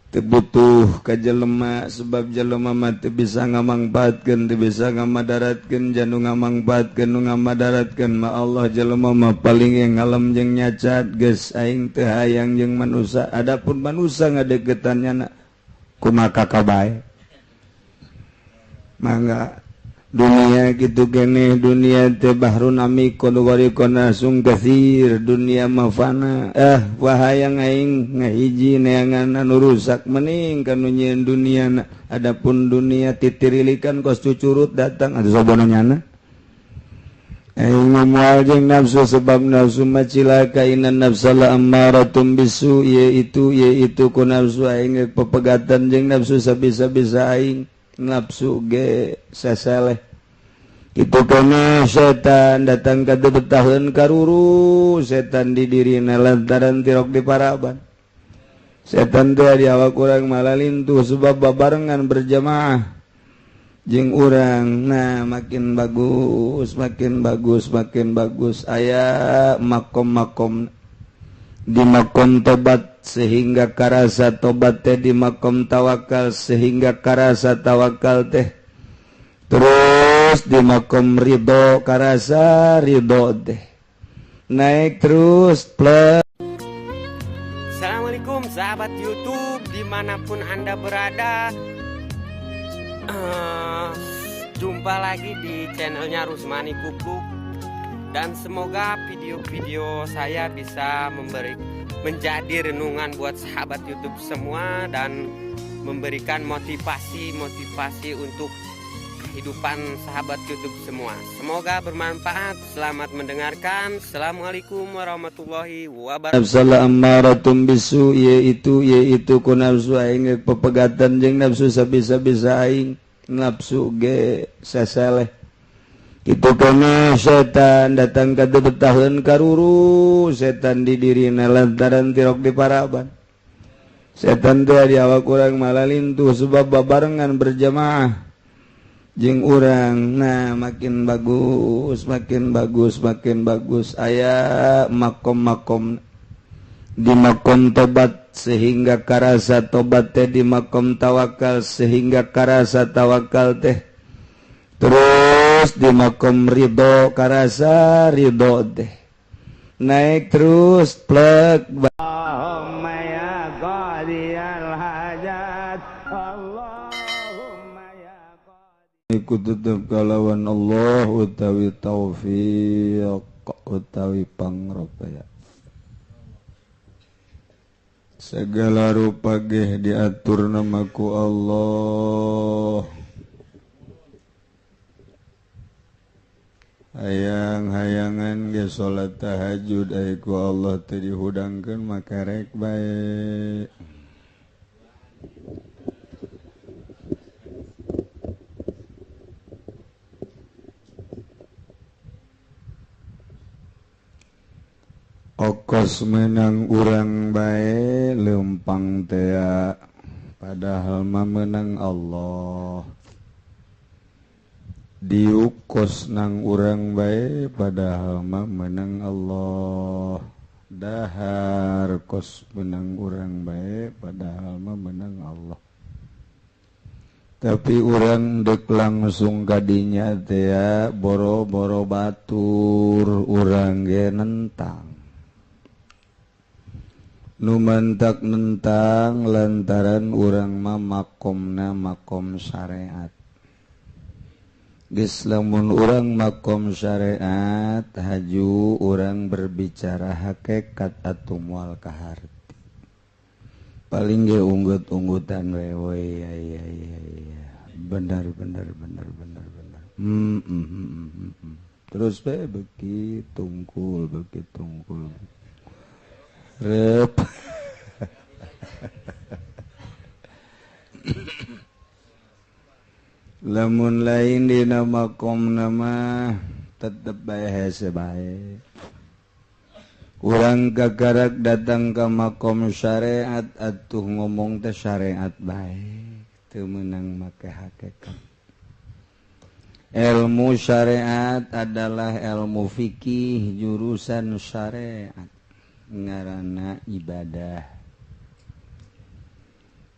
butuh ka jelema sebab jelema mati bisa ngamangpaatkeun teu bisa ngamadaratkeun janu ngamangpaatkeun nu ngamadaratkeun ma Allah jelema mah paling ngalem jeung nyacat geus aing teu hayang jeung manusia adapun manusia ngadegetannya kumaha kabae mangga dunia gitu kene dunia teh bahrun amikun warikun asung katsir dunia mah fana wahayang aing ngahiji neangan anu rusak mending kanu nyieun dunia adapun dunia titirilikan kos cucurut datang atuh sabana nyana aing moal jeung nafsu sebab nafsu mah cilaka inna nafsala ammaratum bisu yaitu ku nafsu aing pepegatan jeung nafsu sabisa-bisa aing nafsu ge sasaleh itu kana setan datang ka betaheun karuru setan di dirina lantaran tirok di paraban setan teh di awak urang malah lintuh sebab babarengan berjamaah jeung urang nah makin bagus aya makom-makom di makom tobat sehingga karasa tobat teh di makom tawakal sehingga karasa tawakal teh terus di makom ridho karasa ridho teh naik terus plus. Assalamualaikum sahabat YouTube dimanapun Anda berada, jumpa lagi di channelnya Rusmani Kupluk dan semoga video-video saya bisa menjadi renungan buat sahabat YouTube semua dan memberikan motivasi untuk kehidupan sahabat YouTube semua. Semoga bermanfaat. Selamat mendengarkan. Assalamualaikum warahmatullahi wabarakatuh. Nafsala ammaratum bisu yaitu ku nafsu aing pepegatan jeung nafsu sabisa-bisa aing nafsu ge sasaleh itu kana setan datang ka betaheun karuru setan di dirina lantaran tirok di paraban setan teh di awak urang malah lintuh sebab babarengan berjamaah jeung urang nah makin bagus aya makom-makom di makom tobat sehingga karasa tobat teh di makom tawakal sehingga karasa tawakal teh terus di makom ridho karasa ridho teh naik terus plek Allahumma ya qadiyal hajat Allahumma ya qadiyal iku tetep kalawan Allah utawi taufiq utawi pangrupaya segala rupa geh diatur namaku Allah hayang-hayangan ge salat tahajud aiku Allah teh dihudangkeun maka rek bae okos menang urang bae leumpang teh padahal mah menang Allah diukos nang urang bae padahal mah menang Allah dahar kos menang urang bae padahal mah menang Allah tapi urang dek langsung kadinya teh boro-boro batur urang ge nentang nu mantak nentang lantaran urang mah makomna makom syariat geus lamun urang makom syariat haju urang berbicara hakikat atuh moal kaharti paling ge unggut-unggutan we ya benar terus bae beuki tungkul rep lamun lain dina makom nama tetep bae hese bae urang kagarak datang ka makom syariat atuh ngomong teh syariat bae teu meunang make hakikat ilmu syariat adalah ilmu fikih jurusan syariat ngaranna ibadah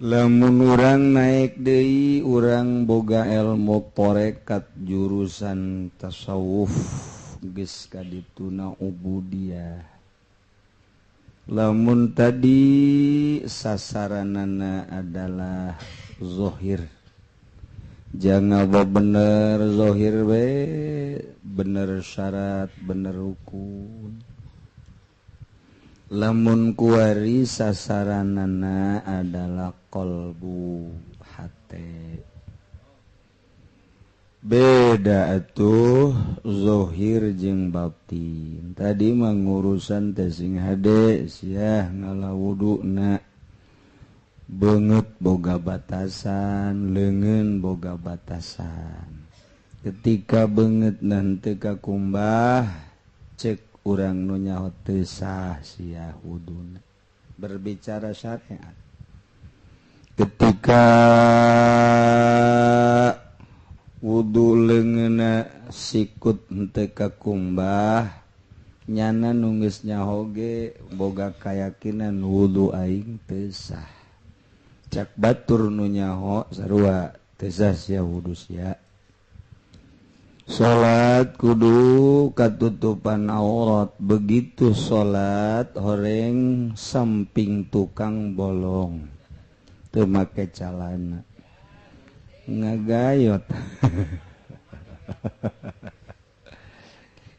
lamun urang naik deui urang boga ilmu porekat jurusan tasawuf geus ka dituna ubudiyah. Lamun tadi sasaranana adalah zahir. Jangan bener zahir we, bener syarat, bener rukun. Lamun kuari sasaranana adalah qalbu, hate. Beda atuh zahir jeung batin. Tadi mah ngurusan teh sing hade sia ngalawuduna. Beungeut boga batasan, leungeun boga batasan. Ketika beungeutna henteu kakumbah, cek urang nu nyaho teu sah sia wuduna. Berbicara syariat. Ketika wudu leungeunna sikut henteu kakumbah nyana nu geus nyaho ge boga kayakinan wudu aing teu sah. Cak batur nu nyaho sarua teu sah sia wudu sia. Salat kudu katutupan aurat, begitu salat horeng samping tukang bolong teu make calana. Ngagayot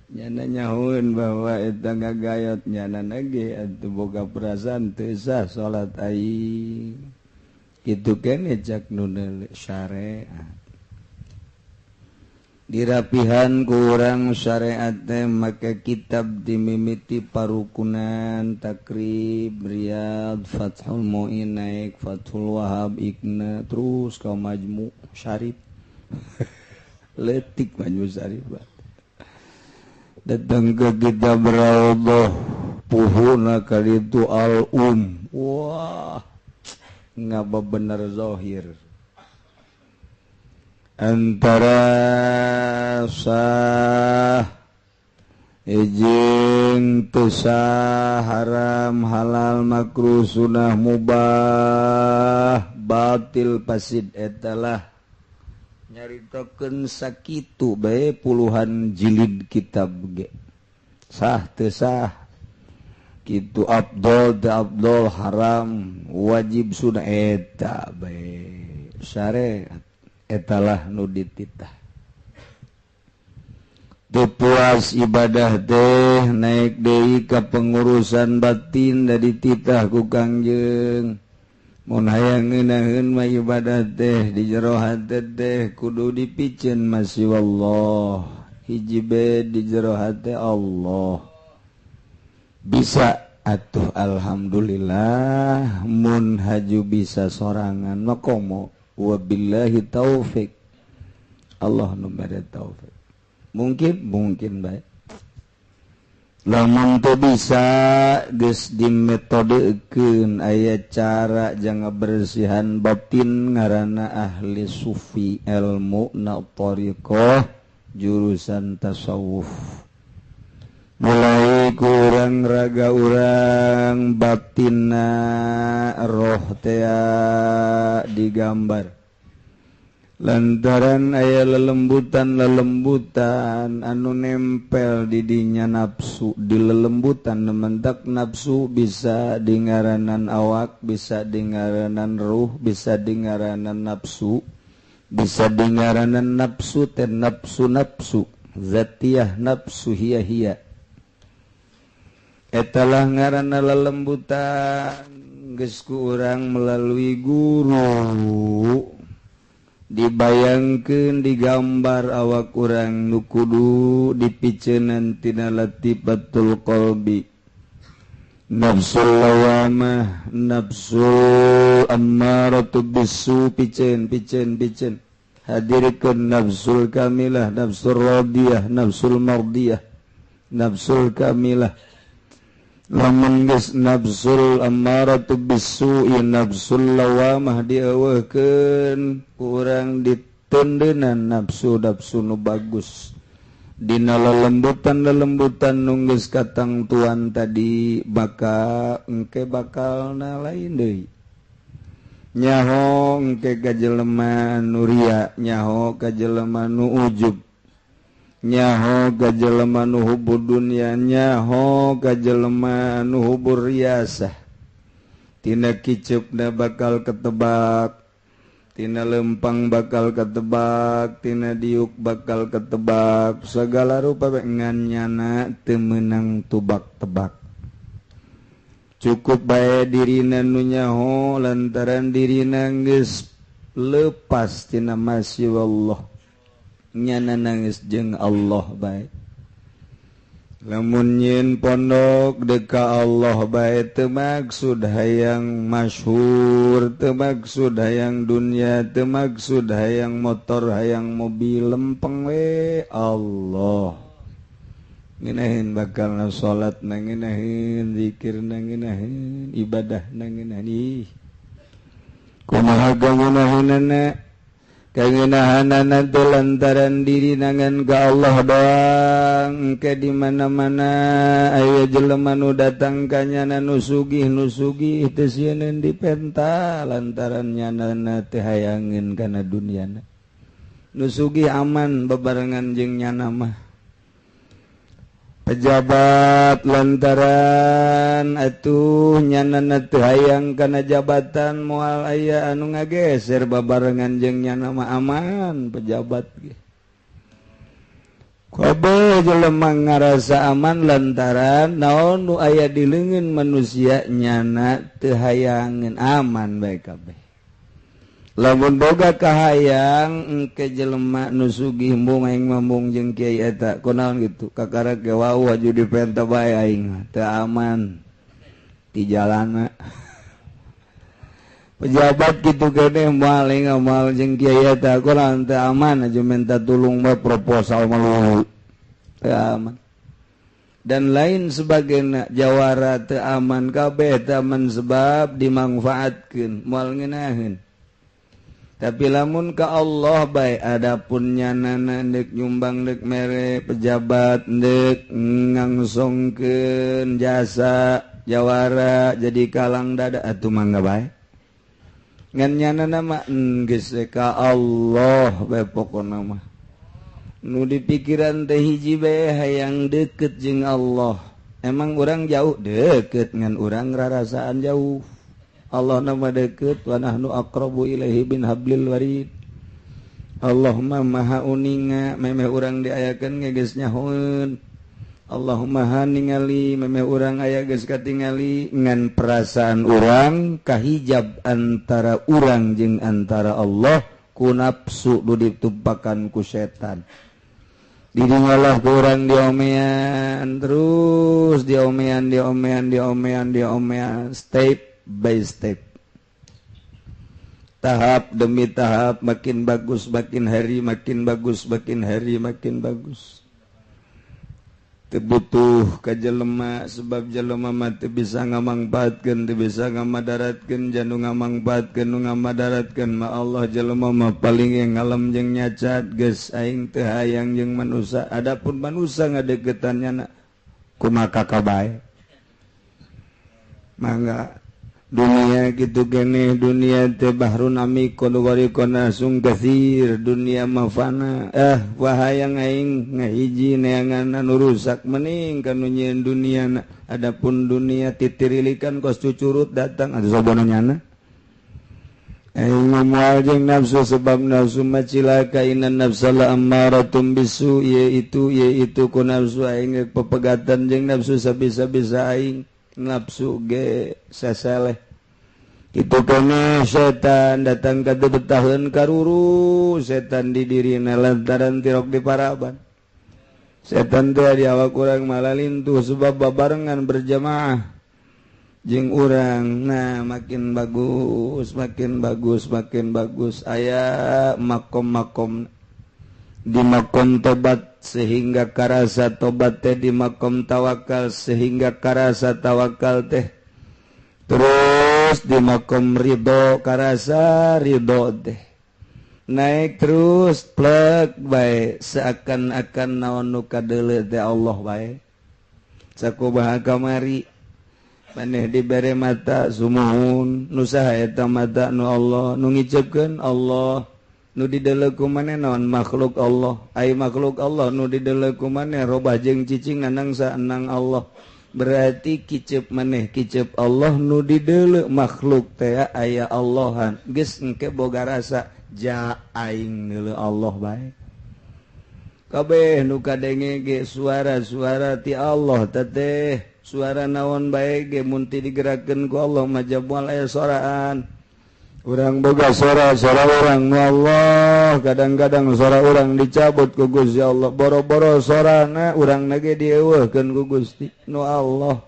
nyana nyahoun bahwa eta ngagayot nyana nage atuh boga perasaan teu sah salat aing kitu keneh cak nu syariat. Dirapihan ku urang syariat teh make kitab dimimiti parukunan takrib riyad fathul muin naik fathul wahab ikna terus ka majmu syarif letik majmu syarif datang ke kitab raudhah puhuna kalitu al wah ngapa bener zahir antara sah ijing teu sah haram halal makruh sunah mubah batil fasid etalah nyaritokeun sakitu bae puluhan jilid kitab ge sah teu sah kitu afdol teu afdol haram wajib sunah eta bae syariat etalah nu dititah. Teu puas ibadah teh naik deui ka pengurusan batin da dititah ku Kangjeng. Mun hayang ngeunaheun mah ibadah teh di jero hate teh kudu dipikeun masih Allah. Hiji bae di jero hate Allah. Bisa atuh alhamdulillah mun haju bisa sorangan mah komo. Wabillahi taufik Allah nu mere taufik mungkin baik lamun teu bisa geus dimetodekeun aya cara jang bersihan batin ngaranna ahli sufi ilmu na thariqah jurusan tasawuf mulai ku urang raga urang batinna roh teh digambar lantaran aya lelembutan anu nempel di dinya nafsu di lelembutan nementak nafsu bisa dingaranan awak bisa dingaranan ruh bisa dingaranan nafsu bisa dingaranan nafsu teh nafsu zatiyah nafsu hiya etalah ngaranna lelembutan geus ku urang melalui guru dibayangkeun digambar awak urang nu kudu dipiceunan tina latifatul qalbi nafsul lawamah nafsul ammaratu bisu piceun hadirkeun nafsul kamilah nafsul radiyah nafsul mardiyah nafsul kamilah lamun geus nafsul ammaratu bisu'i nafsul lawamah dieuweuhkeun kurang ditendeunan nafsu nu bagus dina lelembutan nu geus katang tuan tadi bakal engke bakalna lain deui nyaho ke kajelema nuria nyaho kajelema nu ujub nyaho kajelema nu hubud dunya nyaho kajelema nu hubur riasah tina kicupna bakal ketebak tina lempang bakal ketebak tina diuk bakal ketebak segala rupa nganyana teu meunang tubak-tebak cukup bae dirina nu nyaho lantaran dirina geus lepas tina masyiw Allah nyana nangis jeung Allah bae lamun nyin pondok deka Allah bae teu maksud hayang masyhur teu maksud hayang dunia teu maksud hayang motor hayang mobil lempeng we Allah ngeunaheun bakal salat ngeunaheun zikir ngeunaheun ibadah ngeunaheun kumaha ngeunaheunana kangeunahanana teh lantaran diri nangan ka Allah doang ke di mana-mana aya jelema nu datang ka nyana nu sugih teu sieun dipenta lantaran nyana teh hayangeun kana duniana nu sugih aman bebarengan jeung nyana mah pejabat lantaran atuh nyana teu hayang kana jabatan moal aya anu ngageser babarengan jeung nyana mah aman pejabat ge kabeh jelema ngarasa aman lantaran naon nu aya di leungeun manusia nyana teu hayangeun aman bae kabeh lamun boga kahayang engke jelema nu sugih mung aing mambung jeung kiai eta kunaon kitu kakara ge wau aju dipenta bae aing teu aman di jalanna pejabat kitu keneh moal aing moal jeung kiai eta kunaon teu aman aju minta tulung bae proposal malu teu aman dan lain sebagainya jawara teu aman kabeh teu aman sebab dimanfaatkeun moal ngeunaheun tapi lamun ka Allah bae adapun nyanana deuk nyumbang deuk mere pejabat deuk ngangsongkeun jasa jawara jadi kalang dada atuh mangga bae ngan nyanana mah geus ka Allah bae pokona mah nu dipikiran teh hiji bae hayang deukeut jeung Allah emang urang jauh deukeut ngan urang rarasaan jauh Allah nama deket wa nahnu aqrabu ilaihi bin hablil warid Allahumma maha uninga memeh urang diayakeun geus nyahoeun Allahumma haningali memeh urang aya geus katingali ngan perasaan urang kahijab antara urang jeung antara Allah ku nafsu nu ditumpakan ku setan didingalah ku urang diomean terus diomean step by step tahap demi tahap makin bagus makin hari makin bagus makin hari makin bagus teu butuh ka jelema sebab jelema mah teu bisa ngamangpaatkeun teu bisa ngamadaratkeun janu ngamangpaatkeun nu ngamadaratkeun mah Allah jelema mah paling ngalem jeung nyacat geus aing teu hayang jeung manusia adapun manusia ngadeuketannya kumaha kabae mangga dunia gitu kene dunia teh bahrun amikul warikona sung katsir dunia mafana wahayang aing ngahiji neangan anu rusak mending kanu nyieun dunia adapun dunia titirilikan kos cucurut datang atuh sabana nyana aing moal jeung nafsu sebab nafsu macilaka inna nafsala ammaratum bisu yaitu ku nafsu aing pepegatan jeung nafsu sabisa-bisa aing nafsu ge sasaleh itu kene setan datang ka betaheun karuru setan di dirina lantaran tirok di paraban setan teh di awak urang malalintuh sebab babarengan berjamaah jeung urang nah makin bagus aya makom-makom di makom tobat sehingga karasa tobat teh di makom tawakal sehingga karasa tawakal teh terus di makom ridho karasa ridho teh naik terus plek bae seakan-akan naon nu kadeuleu teh Allah bae sakumaha kamari maneh dibere mata sumuhun nu saha eta mata nu Allah nu ngicepkeun Allah nu dideleu ku maneh naon makhluk Allah ai makhluk Allah nu dideleu ku maneh robah jeung cicing nanang saenang Allah berarti kicep maneh kicep Allah nu dideleu makhluk teh aya Allahan geus engke boga rasa ja aing neuleuh Allah bae kabeh nu kadenge ge suara-suara ti Allah teh suara naon bae ge mun ti digerakkeun ku Allah majab moal aya soraan urang boga suara urang nu Allah kadang-kadang suara urang dicabut ku Gusti Allah boro-boro sorana urang ge dieuweuhkeun ku Gusti nu Allah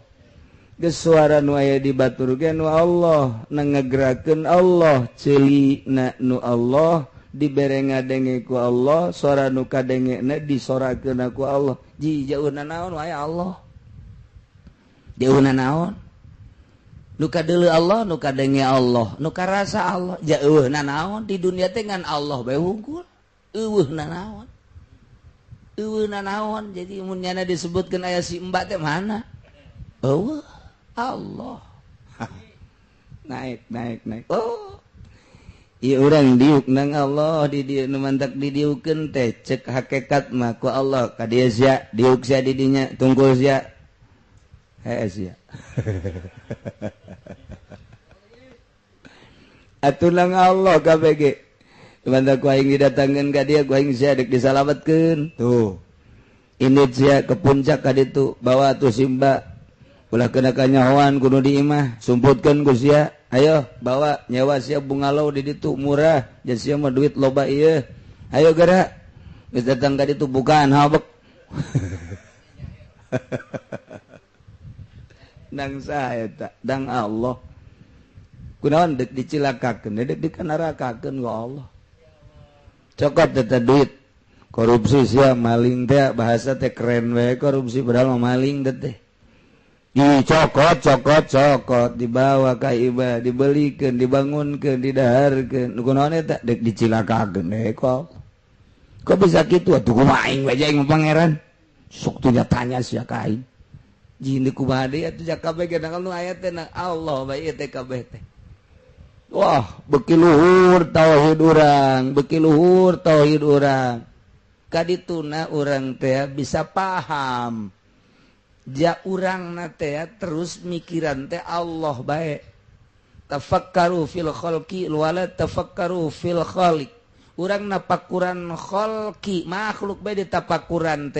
geus suara nu aya di batur ge nu Allah nangegerakeun Allah ceulina nu Allah dibere ngadenge ku Allah suara nu kadengena disorakeun ku Allah ji jauhna naon wae Allah jauhna naon nu kadeuleu Allah nu kadenge Allah nu karasa Allah jauhna naon di dunia teh ngan Allah bae hungkul eueuhna naon jadi mun nyana disebutkeun aya si Mbak teh mana eueuh Allah naik oh ieu urang diuk nang Allah di dieu nu mantak didiukeun teh cek hakikat mah ku Allah ka dieu sia diuk sia di dinya tungkul sia heuh sia atuh nang Allah kabeh ge mantak ku aing didatangkeun ka dieu ku aing sia deuk disalametkeun tuh ini sia ke puncak ka ditu bawa atuh simba ulah kena kanyahoan kudu di imah sumputkeun ku sia ayo bawa nyewa sia bungalow di ditu murah jeung sia mah duit loba ieu ayo geura geus datang ka ditu bukaan habek nang saha eta dang Allah kunaon deuk dicilakakeun deuk dikanarakakeun ku Allah cokot eta duit korupsi sia maling teh bahasa teh keren we korupsi padahal mah maling teh dicokot dibawa ka iba dibelikeun dibangunkeun didaharkeun nu kunaon eta deuk dicilakakeun kok bisa kitu atuh kumaha aing we aing pangeran sok tuh tanya sia ka aing jini kumaha deui atuh jak kabeh ge nu aya teh nang Allah bae teh kabeh teh wah beuki luhur tauhid urang kadituna urang teh bisa paham ja urang na teh terus mikiran teh Allah bae tafakkaru fil khalqi wala tafakkaru fil khaliq urang na pakuran khalqi makhluk bae ditapakuran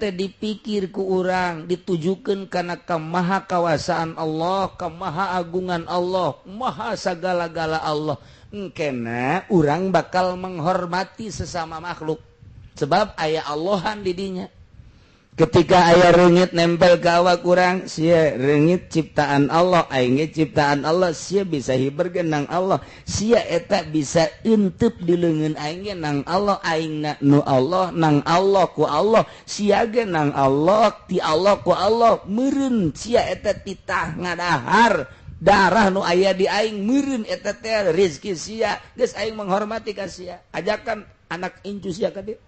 teh dipikir ku urang ditujukeun kana ka maha kawasaan Allah ka maha agungan Allah maha sagala-gala Allah engkena urang bakal menghormati sesama makhluk sebab aya Allahan di dinya ketika aya reungit nempel ka awak urang sia reungit ciptaan Allah aing ciptaan Allah sia bisa hiberkeun nang Allah sia eta bisa inteup di leungeun aing nang Allah aingna nu Allah nang Allah ku Allah sia ge nang Allah ti Allah ku Allah meureun sia eta titah ngadahar darah nu aya di aing meureun eta teh rezeki sia geus aing menghormati ka sia ajakan anak incu sia ka dieu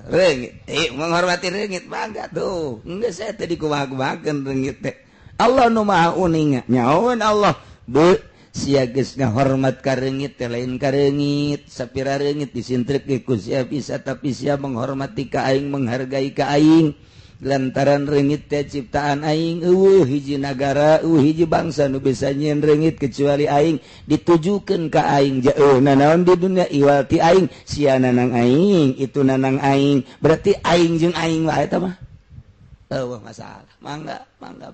reungit menghormati reungit bangga tuh geus saya teh dikumaha-kumahakeun reungit teh Allah nu maha uning nyaon Allah be sia geus ngahormat ka reungit teh lain ka reungit sapira reungit disintrek ku sia bisa tapi sia menghormati ka aing menghargai ka aing lantaran reungit teh ciptaan aing eueuh hiji nagara hiji bangsa nu bisa nyieun reungit kecuali aing ditujukeun ka aing jauhna naon di dunia iwal ti aing sia nanang aing itu nanang aing berarti aing jeung aing wae eta mah eueuh masalah mangga bangga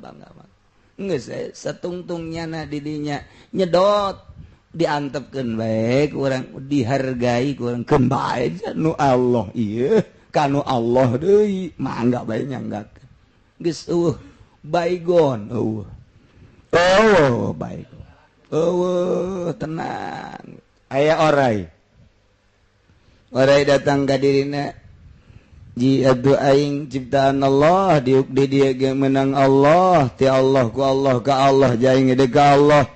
geus satungtungnyana di dinya nyedot diantepkeun bae ku urang dihargai ku urang keun bae nu Allah ieu kanu Allah deui mangga bae nyanggakeun geus baygon baygon tenang aya oray datang ka dirina ji adu aing ciptaan Allah diuk di dieu ge menang Allah ti Allah ku Allah ka Allah jaing gede ka Allah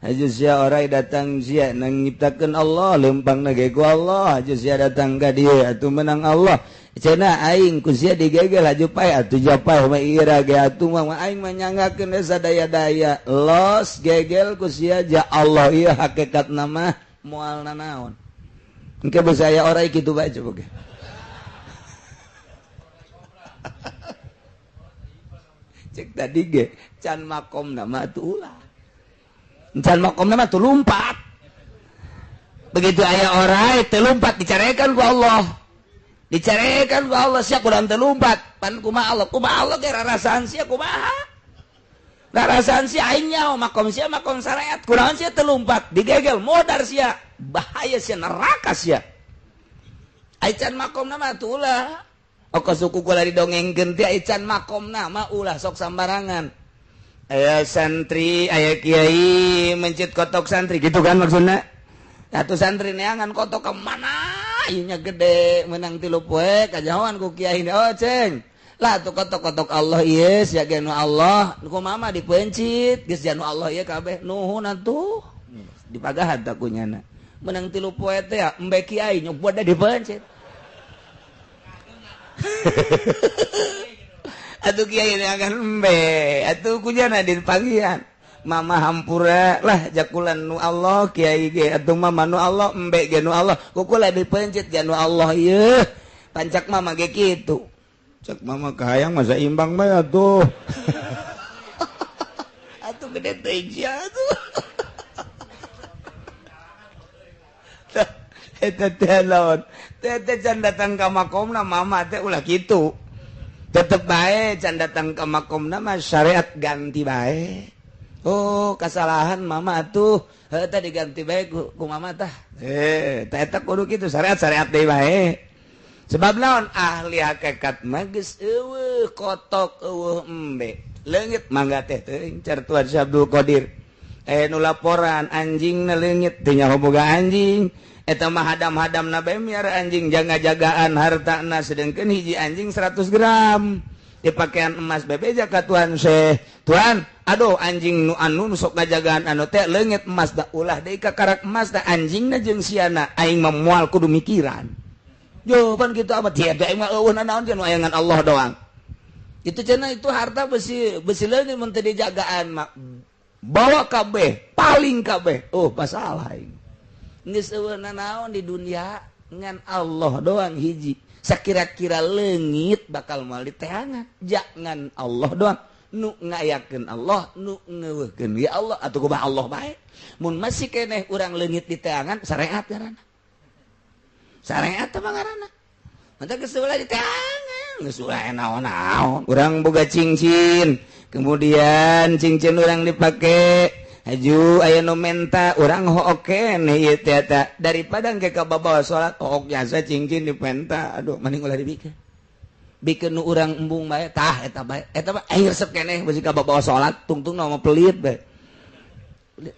aju sia oray datang sia nang nyiptakeun Allah leumpang ge ku Allah aju sia datang ka dieu atuh menang Allah cenah aing ku sia digegel aju pae atuh japai mah ira ge atuh mah aing mah nyanggakeun sadaya-daya los gegel ku sia ja Allah ieu hakikatna mah moalna naon engke beuh saya orai kitu bae coba ge cek tadi ge can makomna mah atuh ulah can makomna mah tuh lumpat begitu aya orai teu lumpat dicarekan ku Allah dicarekan ku Allah sia kurang telumpat pan kumaha Allah ge rarasaan sia kumaha rarasaan sia aing nyaho makom sia makom syariat kunaon sia telumpat digegel modar sia bahaya sia neraka sia ai can makomna mah teu ulah oko suku kula didongengkeun teh ai can makomna mah ulah sok sambarangan aya santri aya kiai mencit kotok santri gitu kan maksudna atuh santri neangan kotok ke mana inya gede menang 3 poe kajahoan ku kiai oh ceng lah tuh kotok-kotok Allah ieu sia ge nu Allah ku mama dipencit geus janu Allah ieu kabeh nuhun atuh dipagahan ta kunyana menang 3 poe teh embe kiai nyoba da dipencit atuh kiai neangan embe atuh kunyana dipagihan mama hampura lah jakulan nu Allah kiai ge atuh mama nu Allah embe ge nu Allah kukula dipencet janu Allah ieu pancak mama ge kitu cek mama kahayang masa imbang bae atuh atuh gede teuing sia atuh eta teh lawan teh can datang ka makomna mama teh ulah kitu tetep bae can datang ka makomna mah syariat ganti bae oh kesalahan mama atuh tadi diganti bae ku mama tah tah eta kudu kitu syariat deui bae sebab naon ahli hakikat mah geus eueuh kotok eueuh embe leungit mangga teh teuing car Tuan Syekh Abdul Qadir nu laporan anjingna leungit teu nyaho boga anjing eta mah hadam-hadamna bae miara anjing jaga-jagaan hartana sedengkeun hiji anjing 100 gram dipakaian emas bebeja ka Tuan Syekh Tuan aduh anjing nu anu sok ngajagaan anu teh leungit emas da ulah deui ka karak emas da anjingna jeung siana aing mah moal kudu mikiran jawaban kitu apa tiap aing mah eueuh naon cenah ayangan Allah doang itu cenah itu harta besi leungit mun teu dijagaan mah bawa kabeh paling kabeh pasalah aing geus eueuh naon di dunia ngan Allah doang hiji sakira-kira leungit bakal moal diteangan jangan Allah doang nu ngayakeun Allah nu ngeuweuhkeun ya Allah atuh kumaha Allah bae mun masih keneh urang leungit diteangan syariat ngaranna syariat teh ngaranna mantap geus ulah diteangan geus ulah naon-naon urang boga cincin kemudian cincin urang dipake haju aya nu menta urang hooke nih ieu teh eta daripada engke ka babawa salat hook jasa cincin dipenta aduh mending ulah dibikeun nu urang embung bae tah eta bae eta mah aing resep keneh bisi ka babawa salat tungtung mah pelit bae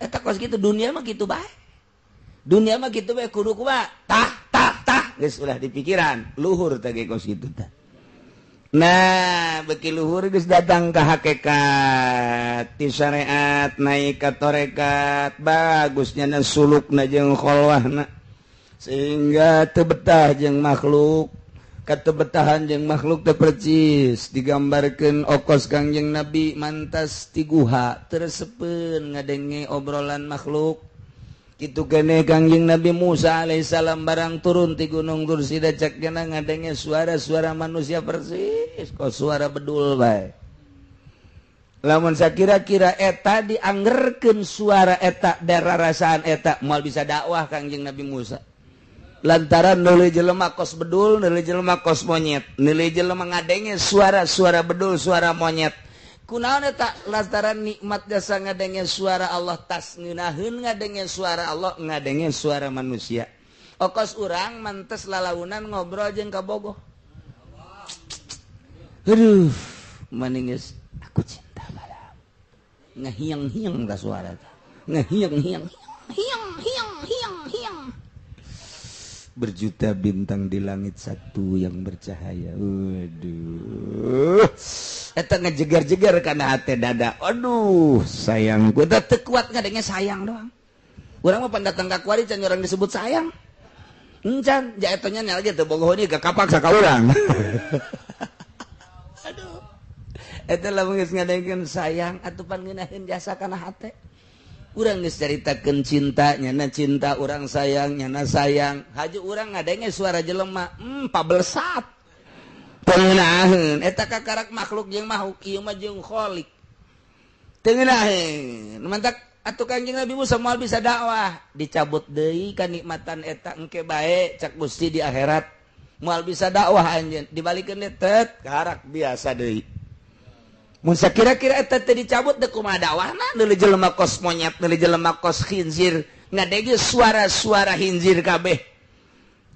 eta kos kitu dunia mah kitu bae dunia mah kitu bae kudu kumaha tah geus ulah dipikiran luhur teh ge kos kitu tah nah beki luhur geus datang ka hakikat ti syariat naik ka tarekat bagusnya na sulukna jeung kholwahna sehingga teu betah jeung makhluk katebetahan jeung makhluk teu percis digambarkeun okos Kangjeng Nabi mantas ti guha teureuseupeun ngadenge obrolan makhluk kitu keneh Kangjeng Nabi Musa alaihissalam barang turun ti gunung Tursida cek kana ngadenge suara-suara manusia persis kok suara bedul bae lamun sakira-kira eta dianggerkeun suara eta dararasaan eta moal bisa dakwah Kangjeng Nabi Musa lantaran neuleuh jelema kos bedul neuleuh jelema kos monyet neuleuh jelema ngadenge suara-suara bedul suara monyet kunaon eta lantaran nikmat jasa ngadenge suara Allah tas ngeunaheun ngadenge suara Allah ngadenge suara manusia okos urang mantes lalaunan ngobrol jeung kabogoh aduh mending geus aku cinta padamu ngahiang-hiang da suara ngahiang-hiang hiang berjuta bintang di langit satu yang bercahaya. Waduh. Eta ngejegar-jegar kana hate dada. Aduh, sayangku. Eta teu kuat ngadenge sayang doang. Urang mah pan datang ka kuari can urang disebut sayang. encan jaetonya nya lagi teu bogoh ini gak kapaksa ka urang. Aduh. Eta lamun geus ngadengeun sayang atuh pan ngeunaheun jasa kana hate. Urang geus caritakeun cinta nyana cinta urang sayang nyana sayang. Haji urang ngadenge suara jelema pabelsat. Teu ngeunaheun eta kakarak makhluk jeung makhluk ieu mah jeung khaliq. Teu ngeunaheun. Mantak atuh Kangjeng Nabi Musa moal bisa dakwah dicabut deui kanikmatan eta engke bae cak Gusti di akhirat moal bisa dakwah anjeun dibalikeun tet kaharak biasa deui mun sakira-kira eta teh dicabut teh kumaha dakwahna deuleu jelema kos monyet deuleu jelema kos khinzir ngadege suara-suara khinzir kabeh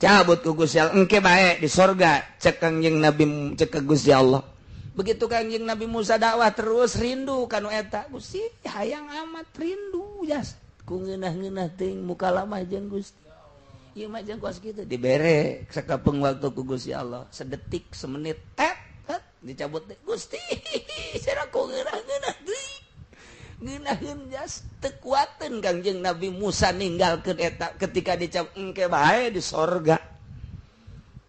cabut ku Gusti Allah engke bae di sorga cek Kangjeng Nabi cek Gusti Allah. Begitu Kangjeng Nabi Musa dakwah terus rindu kanu eta Gusti hayang amat rindu jas ku ngeunah-ngeunah teuing muka lamah jeung Gusti ieu mah jeung kuas kitu dibere sakapeung waktu ku Gusti Allah sedetik semenit dicabut teh Gusti cenah ku ngeunah-ngeunah teuing ngeunaheun jas teu kuateun Kangjeng Nabi Musa ninggalkeun eta ketika dicabut engke bae di sorga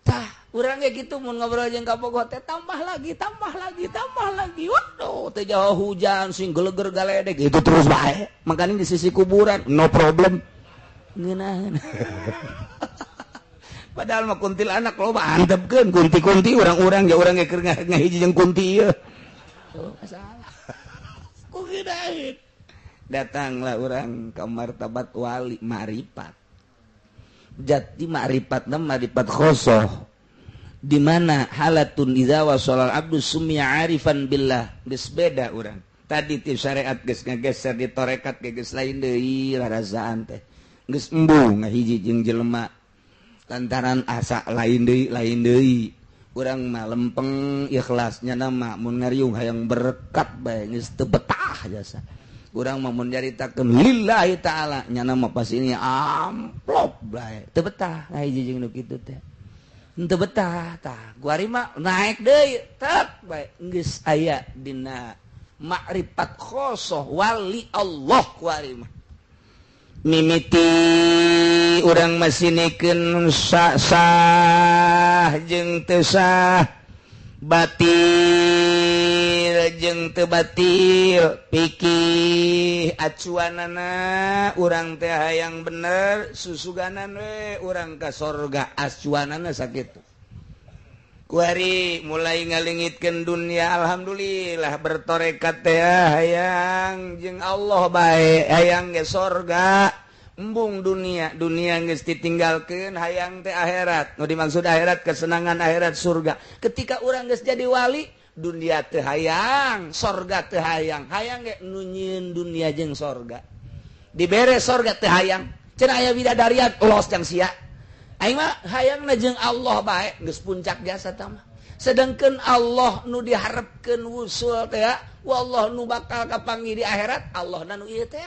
tah urang ge kitu mun ngobrol jeung kapogoh teh tambah lagi. Waduh, teh jauh hujan sing geleger galedeg itu terus bae. Makanya di sisi kuburan no problem. Ngeunaheun. Padahal mah kuntilanak loba antepkeun kunti-kunti urang-urang ya urang ge keur ngahiji jeung kunti ieu. Oh, masalah. Ku ngeunaheun. Datanglah urang ka martabat wali ma'rifat. Jati ma'rifatna ma'rifat khosoh. Di mana halatun idza wasal abdu sumya arifan billah geus beda urang tadi ti syariat geus ngageser di tarekat geus lain deui rarasaan teh geus embung ngahiji jeung jelema lantaran asa lain deui urang mah lempeng ikhlasnya nama mun ngariung hayang berkat bae geus teu betah jasa urang mah mun nyaritakeun lillahi taala nya nama pas ini amplop bae teu betah ngahiji jeung nu kitu teh henteu betah tah kuari mah naek deui tek bae geus aya dina ma'rifat khosoh wali Allah kuari mah mimiti urang masinikeun sah jeung teu sah batil jeung teu batil pikih acuanana urang teh hayang bener susuganan we urang ka sorga acuanana sakitu kuari mulai ngalingitkeun dunia alhamdulillah bertorekat teh hayang jeung Allah bae hayang ge sorga embung dunia geus ditinggalkeun hayang teh akhirat nu dimaksud akhirat kesenangan akhirat surga ketika urang geus jadi wali dunia teu hayang sorga teu hayang ge nu nyieun dunia jeung sorga dibere sorga teu hayang cenah aya bidadarian los jang sia aing mah hayangna jeung Allah bae geus puncak jasa tah mah sedengkeun Allah nu diharepkeun wusul teh wallah nu bakal kapanggih di akhirat Allahna nu ieu teh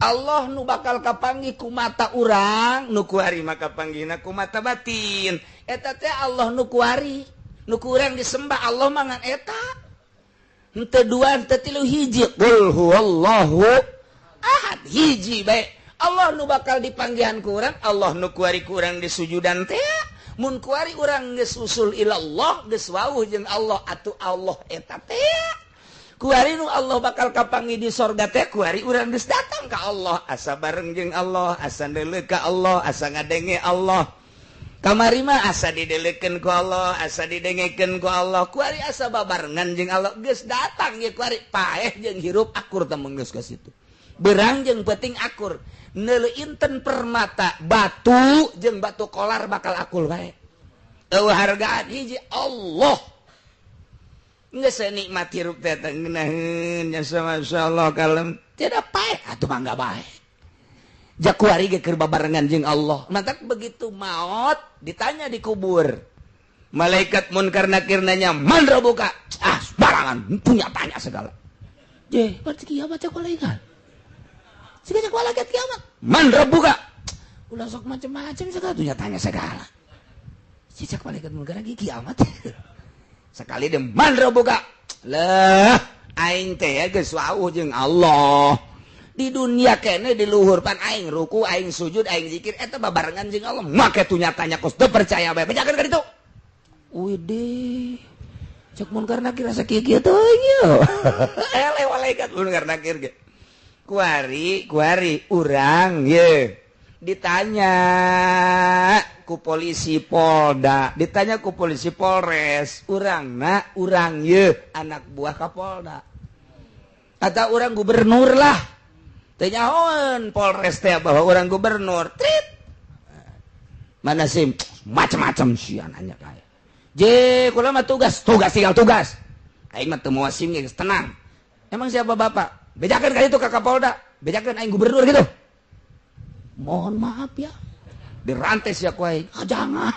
Allah nu bakal kapanggih ku mata urang nu kuari maka panggihna ku mata batin eta teh Allah nu kuari nu kurang disembah Allah mangan eta henteu dua henteu tilu hiji qul huwallahu ahad hiji bae Allah nu bakal dipanggihan ku urang Allah nu kuari ku urang disujudan teh mun kuari urang geus usul ila Allah geus wawuh jeung Allah atuh Allah eta teh kuari nu Allah bakal kapanggih di sorga teh kuari urang geus datang ka Allah asa bareng jeung Allah asa ndeuleuh ka Allah asa ngadenge Allah kamari mah asa dideleukeun ku Allah asa didengekeun ku Allah kuari asa babarengan jeung Allah geus datang ye kuari paeh jeung hirup akur teh geus ka situ berang jeung peuting akur neuleuh inten permata batu jeung batu kolar bakal akul bae eueuh hargaan hiji Allah geus nikmat hirup teh ngeunaheun nya masyaallah kalem tidak paeh atuh mangga bae jak kuari ge keur babarengan jeung Allah mantap begitu maut ditanya di kubur malaikat munkar nakir nanya man rabbuka barangan punya tanya segala je berarti kiamat cak malaikat segala malaikat kiamat man rabbuka ulah sok macam-macam segala tuh tanya segala cak malaikat munkar lagi kiamat sekali dia man rabbuka lah aing teh geus wawuh jeung Allah di dunia kene di luhur pan aing ruku aing sujud aing zikir eta babarengan jeung Allah make tu nyatanya kos teu percaya bae bejakeun ka ditu widih cek munkar nakir asa kieu teuing yo eleh malaikat munkar nakir ge kuari urang ye ditanya ku polisi Polda ditanya ku polisi Polres urang ye anak buah Kapolda kata orang gubernur lah tanyaon Polres teh bahwa orang gubernur trit mana sih macam-macam sih nanya kayak je kula mah tugas tinggal tugas aing mah teu moal SIM geus tenang emang siapa bapak bejakeun ka ditu ka Kapolda bejakeun aing gubernur gitu mohon maaf ya dirantai sia ku aing jangan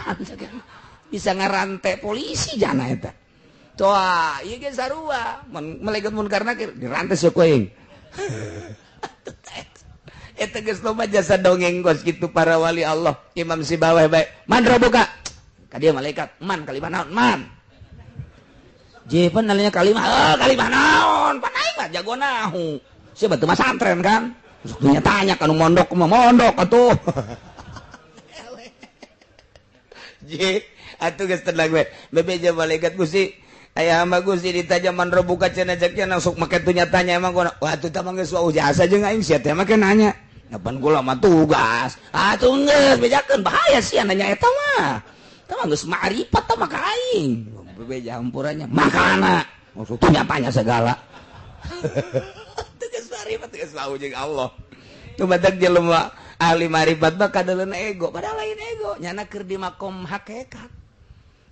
bisa ngarantai polisi jangan eta toa ieu ge sarua malaikat munkar nakir dirantai sia ku aing eta geus loba jasa dongeng gos kitu para wali Allah Imam Sibawah bae man buka ka dieu malaikat man kalimah naon man jepan nalanya kalimah naon pan aing mah jago nahu sia batu mah santren kan Sukunya tanya kan mondok mah mondok atuh. Ji, atuh geus tenang we. Bebeja malaikat Gusti. Aya hamba Gusti ditanya man rebuka cenah jaknya langsung make tu nyatanya emang gua. Wah atuh tah mah geus wau jasa jeung aing sia teh mah ke nanya. Napan kula mah tugas. Atuh geus bejakeun bahaya sia nanya eta mah. Tah mah geus ma'rifat tah mah ka aing. Bebeja hampurannya makana. Maksud tu nyatanya segala. Tegas marifat tegas wau jeung Allah. Nu badak jelema ahli marifat mah kadeuleun ego, padahal lain ego, nyana keur di makom hakikat.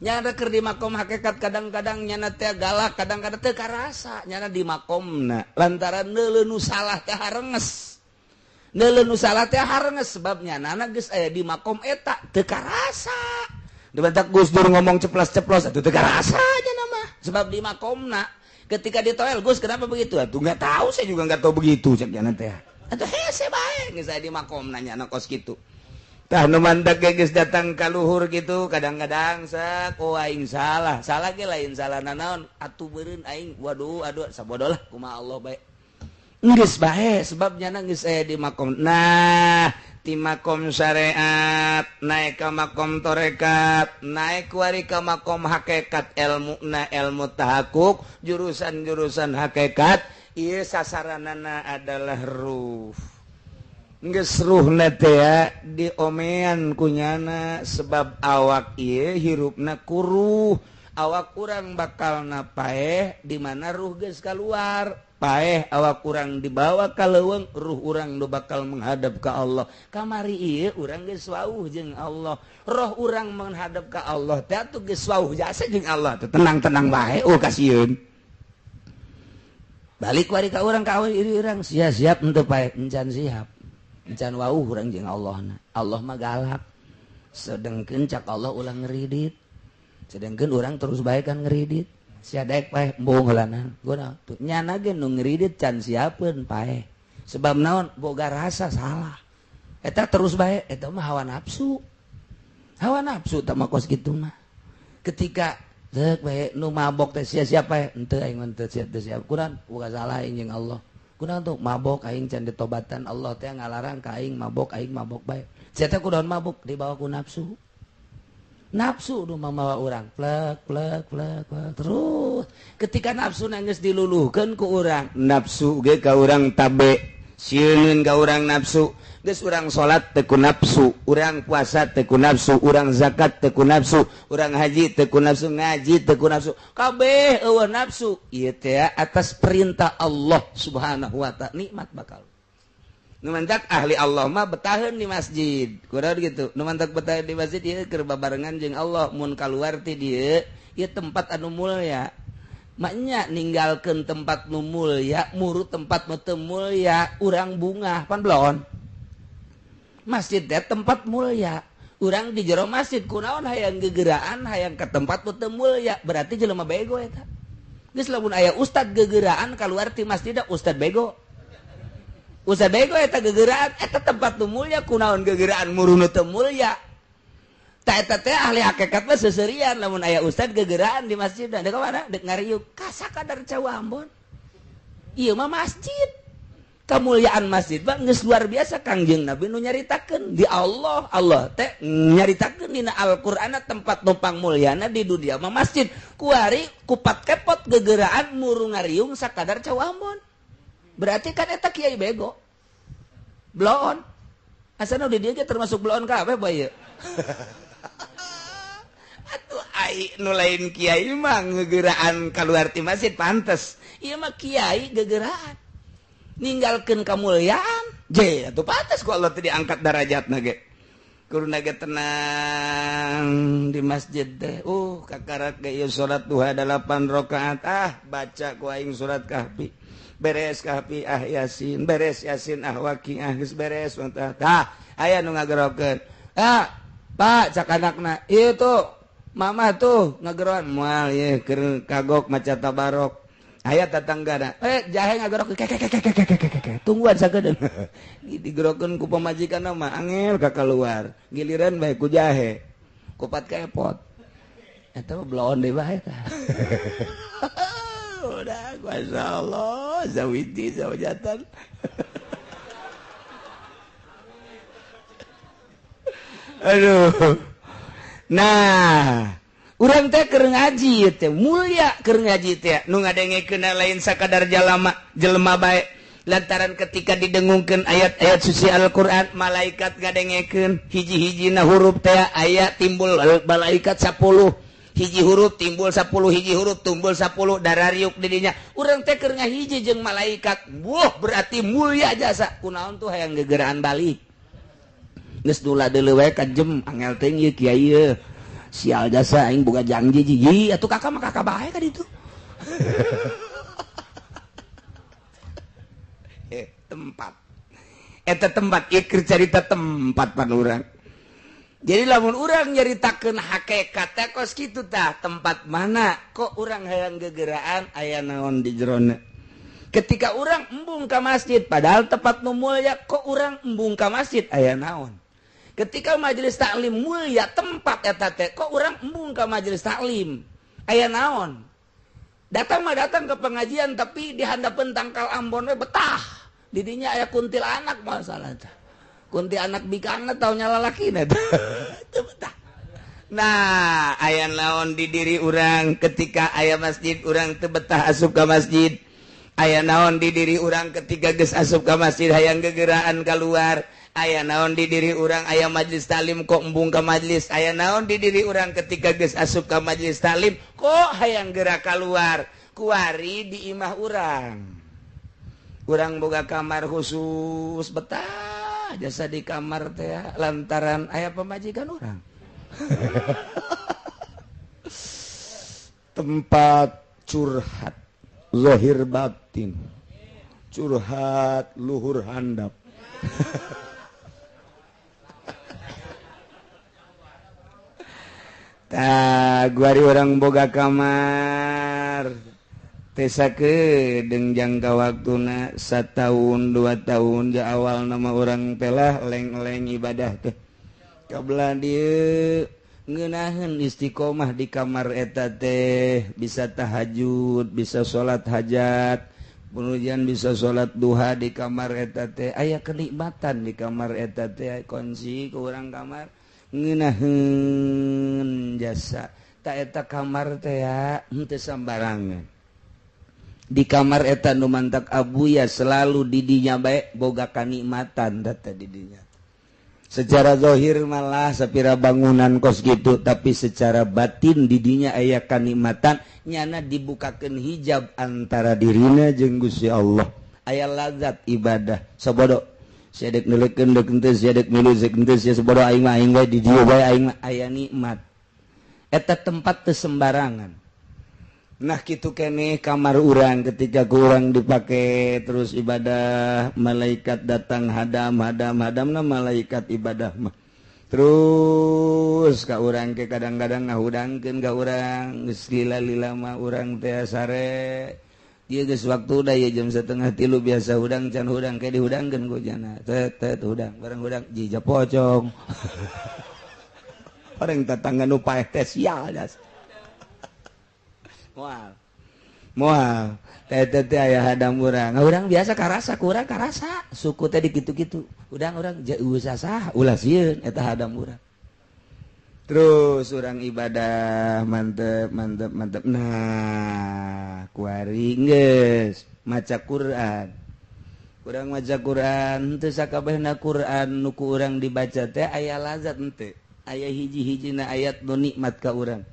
Nyana keur di makom hakikat kadang-kadang nyana teh galak, kadang-kadang teu karasa, nyana di makomna. Lantaran neuleun nu salah teh harenges. Neuleun nu salah teh harenges sebab nyana geus aya di makom eta teu karasa. Nu badak Gus Dur ngomong ceplos-ceplos atuh teu karasa nyana mah sebab di makomna. Ketika ditoel, Gus kenapa begitu? Atuh nggak tahu, saya juga nggak tahu begitu cek jana teh. Atuh hese bae geus aya di makom nanya na kos kitu. Tah nu mantak geus datang ka luhur kitu, kadang-kadang sak aing salah. Salah ge lain salah naon, atuh beureun aing waduh aduh sabodoh lah kumaha Allah bae. Geus bae sebab nyana geus aya di makom. Nah, ti makom syariat naik ka makom torekat naik kuari ka makom hakikat ilmu tahakkuk jurusan-jurusan hakikat ieu sasaranana adalah ruh geus ruhna teh diomean kunyana sebab awak ieu hirupna kuruh awak urang bakalna paeh di mana ruh geus kaluar paeh awak urang dibawa ka leuweung ruh urang nu bakal menghadap ka Allah kamari ieu urang geus wauh jeung Allah roh urang menghadap ka Allah teh atuh geus wauh jasa jeung Allah teh tenang-tenang bae kasieun balik wari ka urang ka urang siap henteu paeh encan siap encan wauh urang jeung Allahna Allah mah galak sedengkeun cak Allah ulang ngeridit sedengkeun urang terus bae kan ngeridit sia daek paeh embung heulana guna tuh nyana ge nu ngridit can siapeun paeh sebab naon boga rasa salah eta terus bae eta mah hawa nafsu tah mah kos kitu mah ketika deuk bae nu mabok teh sia-sia paeh henteu aing mah teu siap kunaon boga salah aing jeung Allah kunaon tuh mabok aing can ditobatan Allah teh ngalarang ka aing mabok bae sia teh kunaon mabok dibawa ku nafsu nu mamawa urang plek terus ketika nafsu geus diluluhkeun ku urang nafsu ge ka urang tabe sieun ka urang nafsu geus urang salat teu ku nafsu urang puasa teu ku nafsu urang zakat teu ku nafsu urang haji teu ku nafsu ngaji teu ku nafsu kabeh eueuh nafsu ieu teh atas perintah Allah Subhanahu wa taala nikmat bakal nu mantak ahli Allah mah betaheun di masjid kunaon gitu nu mantak betaheun di masjid ieu keur babarengan jeung Allah mun kaluar ti dieu ieu tempat anu mulya maknya ninggalkeun tempat nu mulya muru tempat nu teu mulya urang bungah pan belon masjid teh tempat mulya urang di jero masjid kunaon hayang gegeraan hayang ka tempat nu teu mulya berarti jelema bego eta geus lamun aya ustad gegeraan kaluar ti masjid da ustad bego Ustad bego eta gegeraan eta tempat nu mulya kunaon gegeraan muruh nu teu mulya tah eta teh ahli hakikat mah seuseurean lamun aya ustad gegeraan di masjid dek mana dek ngariuk ka sakadar Cawambon ieu mah masjid kemuliaan masjid bang geus luar biasa Kangjeng Nabi nu nyaritakeun di Allah teh nyaritakeun dina Al-Qur'an tempat numpang mulyana di dunia mah masjid kuari kupat kepot gegeraan murung ngariung sakadar cawamon berarti kan eta kiai bego bloon asana di dieu ge termasuk bloon kabeh bae atuh ai nu lain kiai mah gegeraan kaluar ti masjid pantes ieu mah kiai gegeraan ninggalkeun kamuliaan je atuh pantes ku Allah teu diangkat darajatna ge kuruna ge tenang di masjid teh kakarak ge ieu salat duha 8 rakaat baca ku aing surat kahfi beres kahfi yasin beres yasin waqiah geus beres aya nu ngagerokeun pak cak anakna ieu tuh mama tuh ngageroan moal ieu keur kagok maca tabarok aya tatanggana jahe ngagerok tungguan sakedeung digerokeun ku pamajikanna mah angel ka keluar giliran bae ku jahe kupat kepot eta mah bloon deui bae tah udah masyaallah zawiji zawjatan aduh nah urang teh keur ngaji teh mulia keur ngaji teh nu ngadengekeun lain sakadar jelema bae lantaran ketika didengungkeun ayat-ayat suci Al-Qur'an malaikat ngadengekeun hiji-hijina huruf teh aya timbul malaikat 10 hiji huruf timbul 10 hiji huruf timbul 10 darariuk di dinya urang teh keur ngahiji jeung malaikat berarti mulia jasa kunaon tuh hayang gegeraan balik geus dula deuleu wae kajem angel teh ieu kiai ieu sial jasa aing boga janji jiji atuh kakak mah kakak bae ka ditu tempat eta tempat ieu cerita tempat pan urang jadi lamun urang nyaritakeun hakikat teh kos kitu tah tempat mana kok urang hayang gegeraan aya naon di jerona ketika urang embung ka masjid padahal tempat nu mulya kok urang embung ka masjid aya naon ketika majelis taklim mulia tempat eta teh kok urang embung ka majelis taklim aya naon datang ke pengajian tapi di handapeun tangkal Ambon we betah di dinya aya kuntilanak masalah teh kuntilanak bikangna taunya lalakina teu betah nah aya naon di diri urang ketika aya masjid urang teu betah asup ka masjid aya naon di diri urang ketika geus asup ka masjid hayang gegeraan keluar aya naon di diri urang aya majelis talim kok embung ka majelis aya naon di diri urang ketika geus asup ka majelis talim kok hayang gerak keluar kuari di imah urang boga kamar khusus betah jasa di kamar teh lantaran aya pamajikan urang tempat curhat zahir batin curhat luhur handap guari orang boga kamar tesakeun jangka waktuna 1 tahun 2 tahun ja awal nama orang telah leng-leng ibadah teh kabelah dieu ngeunaheun istiqomah di kamar eta teh bisa tahajud bisa salat hajat kemudian bisa salat duha di kamar eta teh aya kenikmatan di kamar eta teh kunci ke urang kamar ngeunaheun jasa ta eta kamar teh henteu sambarangan di kamar eta nu mantak abuya selalu di dinya bae boga kanikmatan data di dinya secara zahir malah sapira bangunan kos gitu tapi secara batin di dinya aya kanikmatan nyana dibukakeun hijab antara dirina jeung Gusti Allah aya lazat ibadah sabodo sedek nulikeun deuk henteu sedek milu sedek henteu sabodo aing mah aing wae di dieu bae aing mah aya nikmat eta tempat teu sembarangan nah kitu keneh kamar urang ketika kurang dipake terus ibadah malaikat datang hadamna malaikat ibadah mah terus ka urang ke kadang-kadang ngahudangkeun ka urang geus lila mah urang teh sare ieu geus waktu da ieu jam 2:30 biasa hudang can hudang ke dihudangkeun ku jana tet hudang bareng hudang jija pocong bareng tetangga nu paeh teh sial das moal moal teh aya hadam urang urang biasa karasa kurang karasa suku teh dikitu-kitu udang urang usah sah ulah sieun eta hadam urang terus urang ibadah mantep nah kuari geus maca Quran urang maca Quran teu sakabehna Quran nuku urang dibaca teh aya lazat henteu aya hiji-hijina ayat nu nikmat ka urang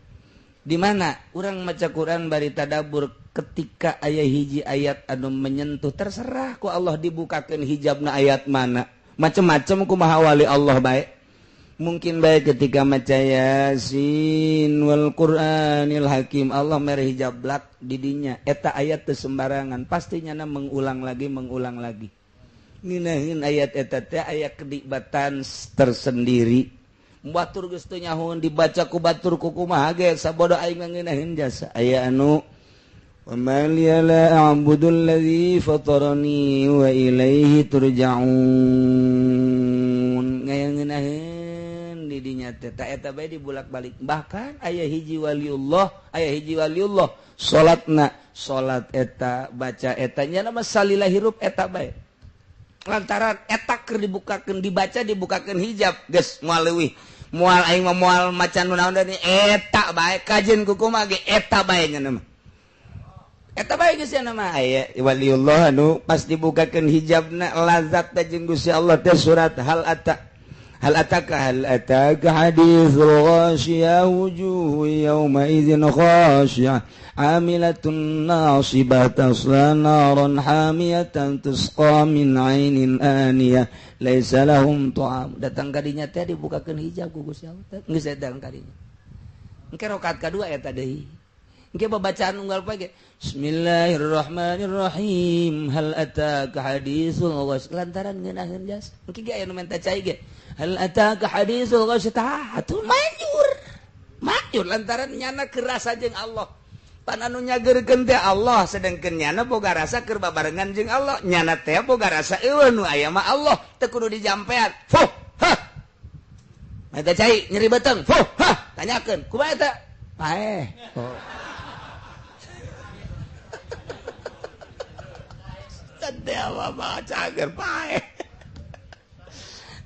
di mana urang maca Quran bari tadabbur ketika ayat hiji ayat anu menyentuh terserah ku Allah dibukakeun hijabna ayat mana macam-macam kumaha wali Allah bae mungkin bae ketika maca Yasin wal Qur'anil Hakim Allah mere hijab blak di dinya eta ayat teu sembarangan pastinya mengulang lagi ngeunaheun ayat eta teh aya kenikmatan tersendiri batur geus teu nyahoon dibaca ku batur ku kumaha ge sabodo aing ngeunaheun jasa aya anu وَمَا لِيَ لَا أَعْبُدُ الَّذِي فَطَرَنِي وَإِلَيْهِ تُرْجَعُونَ ngeunaheun di dinya teh ta eta bae dibulak-balik bahkan aya hiji waliullah salat eta baca eta nya nama salila hirup eta bae lantaran eta keur dibukakeun hijab geus moal leuwih moal aing moal maca nu naon deui eta bae kajen ku kumaha ge eta bae nya nama eta bae geus nama aya waliullah anu pas dibukakeun hijabna lazat teh jeung Gusti Allah teh surat hal ataka haditsul ghasyiyah wujuhu yawma idzin khasyiyah amilatun nasibah tasla naran hamiyatan tusqa min 'ainin aniyah laisa lahum ta'am datang ka dinya teh dibukakeun hijab ku Gusti Allah geus datang ka dinya engke rakaat kadua eta deui engke babacaan unggal page Bismillahirrahmanirrahim hal ataka haditsul ghasyiyah lantaran ngeunaheun jas engke ge aya nu menta cai ge hal ataka haditsul ghasyiyah atuh manyur lantaran nyana kerasa jeung Allah pan anu nyageurkeun teh Allah sedengkeun nyana boga rasa keur babarengan jeung Allah nyana teh boga rasa eueuh nu aya mah Allah teu kudu dijampean fuh ha eta cai nyeri beuteng fuh ha tanyakeun kumaha eta paeh Dewa baca agar paeh.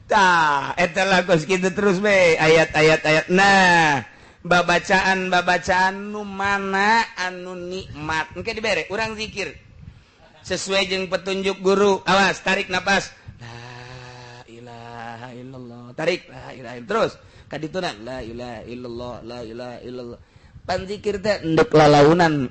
Tah, eta lagu kitu terus be ayat-ayat. Nah, babacaan nu mana anu nikmat. Engke dibere urang zikir. Sesuai jeung petunjuk guru. Awas, tarik napas. La ilaha illallah. Tarik la ilaha illallah. Terus kadituna la ilaha illallah, la ilaha illallah. Pan zikir teh endek lalaunan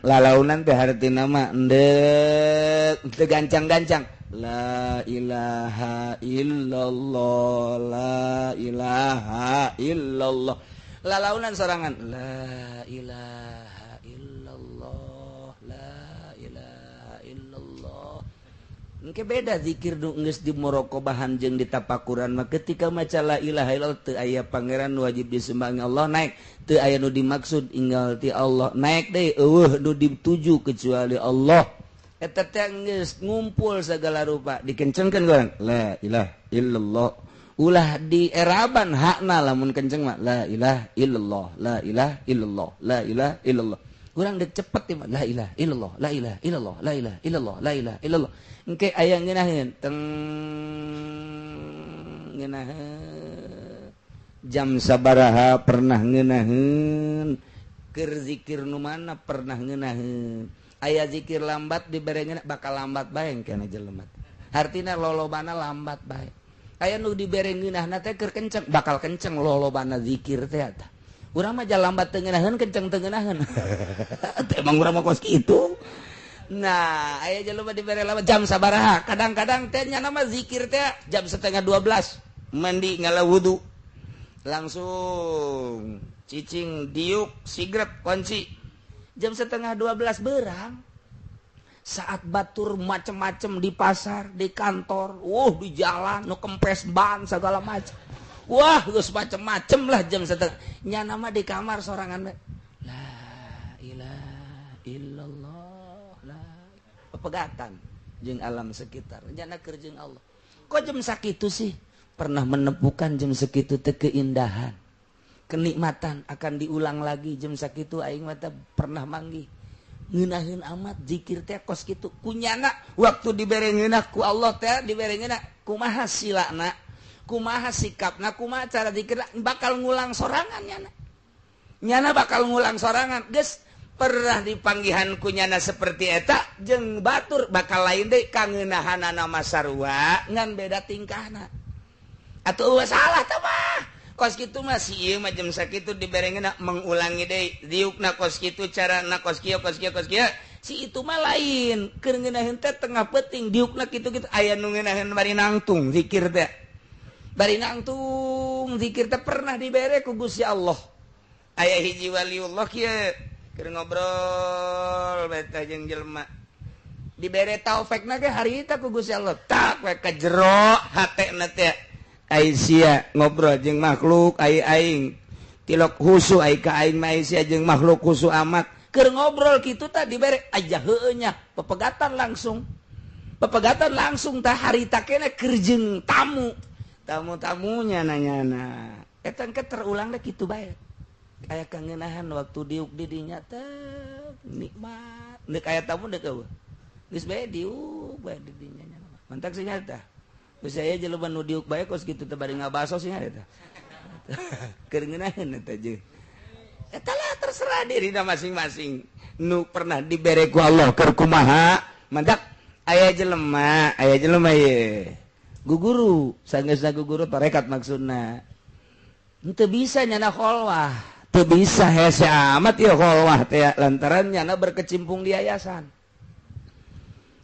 teh hartina mah endek teu gancang-gancang la ilaha illallah la ilaha illallah lalaunan sorangan la ilaha illallah la ilaha illallah engke beda zikir nu geus dimuraqabahan jeung ditapakuran mah ketika maca la ilaha illallah teu aya pangeran wajib disembah Allah naik teu aya nu dimaksud inggal ti Allah naik deui eueuh nu dituju kecuali Allah eta teh geus ngumpul sagala rupa dikencengkeun urang la ilaha illallah ulah di eraban hakna lamun kenceng mah la ilaha illallah la ilaha illallah la ilaha illallah urang deuk cepet ti mah la ilaha illallah la ilaha illallah la ilaha illallah la ilaha illallah engke aya ngeunaheun teng ngeunaheun jam sabaraha pernah ngeunaheun keur zikir nu mana pernah ngeunaheun aya zikir lambat diberengeun bakal lambat bae kana jelema artina lolobana lambat bae aya nu dibere ngeunahna teh keur kenceng bakal kenceng lolobana zikir teh eta urang mah lambat teu ngeunaheun kenceng teu ngeunaheun emang urang mah kos kitu. Nah, aya jelema dibere lambat jam sabaraha kadang-kadang teh nya nama zikir teh jam 11:30 mandi ngala wudu langsung cicing diuk sigrep kunci jam 11:30 beurang saat batur macem-macem di pasar di kantor di jalan nu kempes ban segala macam geus macem-macem lah jam 1 nya nama di kamar sorangan la ilaha illallah la pepegatan jeung alam sekitar jana keur jeung Allah kok jam sakitu sih pernah menepukan jam segitu teh keindahan kenikmatan akan diulang lagi jam sakitu aing mah pernah manggih ngeunaheun amat zikir teh kos kitu kunyana waktu dibere ngeunah ku Allah teh dibere ngeunah kumaha silana kumaha sikapna kumaha cara zikir bakal ngulang sorangan nyana bakal ngulang sorangan geus pernah dipanggihan kunyana seperti eta jeung batur bakal lain deui kangeunahanana masarua ngan beda tingkahna atuh salah teh mah kos kitu mah si ieu mah jam sakitu diberengeuna mengulangi deui diukna kos kitu carana kos kieu si itu mah lain keur ngeunaheun teh tengah peuting diukna kitu-kitu aya nu ngeunaheun bari nangtung zikir teh bari nangtung zikir teh pernah dibere ku Gusti Allah aya hiji waliullah kieu keur ngobrol bae teh jeung jelema dibere taufekna ge harita ku Gusti Allah tak we ka jero hatena teh Aisyah ngobrol jeung makhluk aing tilok husu ai ka aing mah Aisyah jeung makhluk husu amat keur ngobrol kitu tah dibere aja heueuh nya pepegatan langsung tah harita keneh keur jeung tamu-tamunya nanyana eta engke terulang teh kitu bae aya kangeunahan waktu diuk di dinya teh nikmat neuk aya tamu deuk eueuh geus bae diuk bae di dinya mantak sih nyata saya jelema nu diuk bae kos kitu teh bari ngabaso sih eta. Keur ngeunaheun eta jeung. Eta lah terserah dirina masing-masing. Nu pernah dibere ku Allah keur kumaha? Mantak aya jelema ieu. Guguru, sanggeusna guguru tarekat maksudna. Henteu bisa nyana kholwah. Teu bisa hese amat ieu kholwah teh lantaran nyana berkecimpung di yayasan.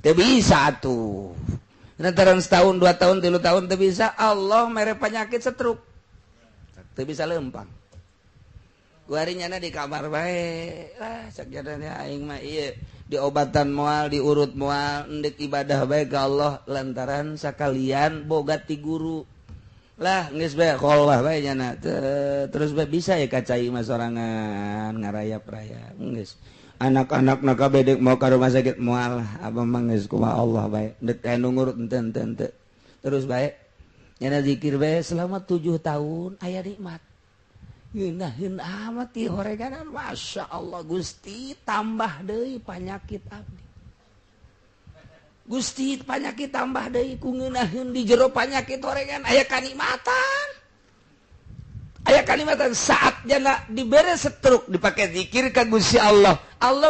Teu bisa atuh. Lantaran setahun, 2 tahun, 3 tahun teu bisa Allah mere penyakit stroke. Teu bisa lempang. Guarinyana di kamar bae. Lah sakjadana aing mah ieu diobatan moal, diurut moal, endek ibadah bae ka Allah lantaran sakalian boga ti guru. Lah geus bae kholwah bae nyana. Terus bae bisa ya kacai mah sorangan ngarayap-rayap. Geus. Anak-anak nak bedek mau ke rumah sakit moal abang mangis kumaha Allah bae dek anu ngurut ente terus bae nyana zikir bae selama 7 tahun aya nikmat ngeunaheun amat ti horeganan masya Allah Gusti tambah deui panyakit abdi Gusti panyakit tambah deui ku ngeunaheun di jero panyakit horegan aya kanikmatan saat jana dibere setruk dipake zikir ka Gusti Allah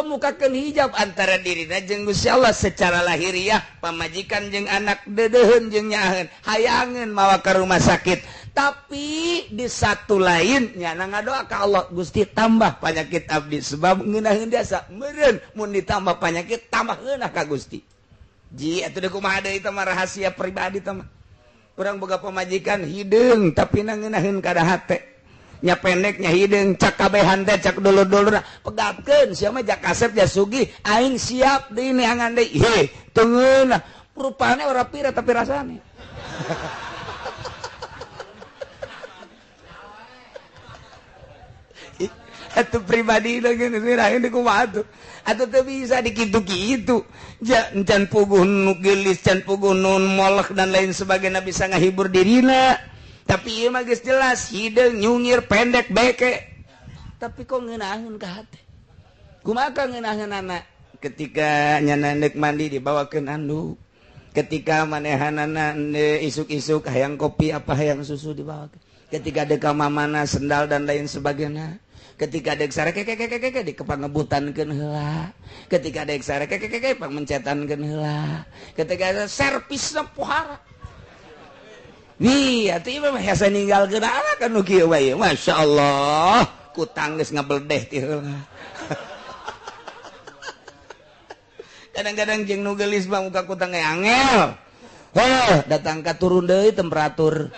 mukakeun hijab antara dirina jeung Gusti Allah secara lahiriah pamajikan jeung anak dedeuheun jeung nyaheun hayangeun mawa ka rumah sakit tapi di satu lain nyana ngadoa ka Allah Gusti tambah penyakit abdi sebab ngeunaheun biasa meureun mun ditambah penyakit tambah ngeunah ka Gusti ji atuh deui kumaha deui teh rahasia pribadi teh mah urang boga pamajikan hideung tapi ngeunaheun kada hate nya pendek nya hideung cak kabehan teh cak dulur-dulur pegatkeun sia mah jak kasep ja sugih aing siap deui neangan deui he teu ngeunah rupane ora pira tapi rasane atuh pribadi lagi ngeunaheun di kumaha atuh atuh teu bisa dikitu-kitu can puguh nu geulis can puguh nu molek dan lain sebagainya bisa ngahibur dirina tapi ieu mah geus jelas hideung nyungir pendek beke tapi kok ngeunaheun ka hate kumaha ngeunaheunana ketika nyana neuk mandi dibawakeun anduk ketika manehanana isuk-isuk hayang kopi apa hayang susu dibawakeun ketika deuk ka mamana sendal dan lain sebagainya ketika deuk sareke di kepangebutankeun heula ketika deuk sareke pamencetankeun heula ketika servisna pohara nih atuh mah hese ninggalkeun anak anu kieu bae masyaallah kutang geus ngabledeh ti heula kadang-kadang jeung nu geulis mah muka kutang ge angel datang ka turun deui temperatur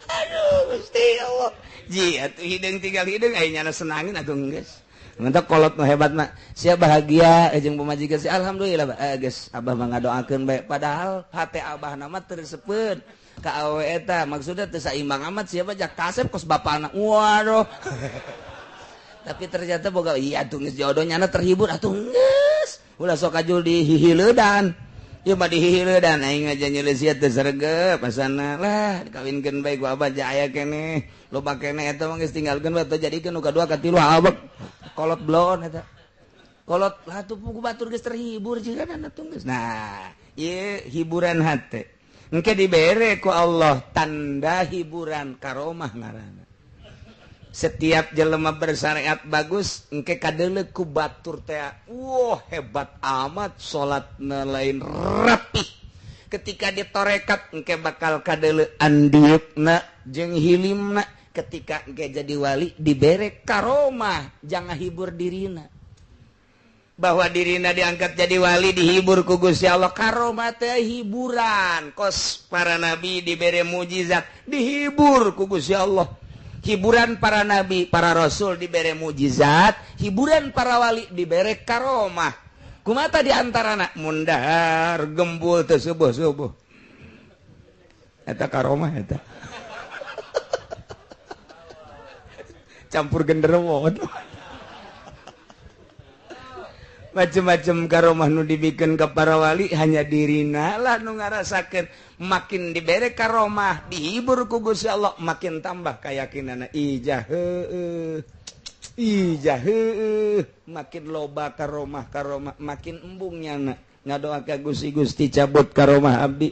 aduh Gusti Allah ji atuh hideung tinggal hideung aya nyana senangin atuh geus ngantok kolot nu hebat mah sia bahagia jeung pamajikan sia alhamdulillah geus abah mah ngadoakeun bae padahal hate abahna mah teu resepkeun ka awewe eta maksudna teu saimbang amat sia mah jak kasep kos bapana waduh tapi ternyata boga iya atuh geus jodoh nyana terhibur atuh geus ulah sok kajul dihihileudan ya mah dihile dan aing aja nyelesiat teu sregep pasana lah dikawinkeun bae ku abah aya keneh loba keneh eta mah geus tinggalkeun bae teu jadikeun nu kadua katilu abek kolot blon eta kolot lah tuh ku batur geus terhibur jiga dan atuh geus nah ieu hiburan hate engke dibere ku Allah tanda hiburan karomah ngaranna setiap jelema bersyariat bagus engke kadeuleu ku batur teh wah hebat amat salatna lain rapih ketika ditorekat engke bakal kadeuleu andiukna jeung hilimna ketika engke jadi wali dibere karomah jangan hibur dirina bahwa dirina diangkat jadi wali dihibur ku Gusti Allah karomah teh hiburan kos para nabi dibere mujizat dihibur ku Gusti Allah hiburan para nabi, para rasul dibere mujizat, hiburan para wali dibere karomah. Kumata diantarana mundar gembul teu subuh-subuh. Eta karomah eta. Campur genderuwo. Macam-macam karomah nu dibikeun ka para wali hanya dirina lah nu ngarasakeun makin dibere karomah dihibur ku Gusti Allah makin tambah keyakinanna ijah makin loba karomah makin embung nyana ngadoakeun Gusti cabut karomah abdi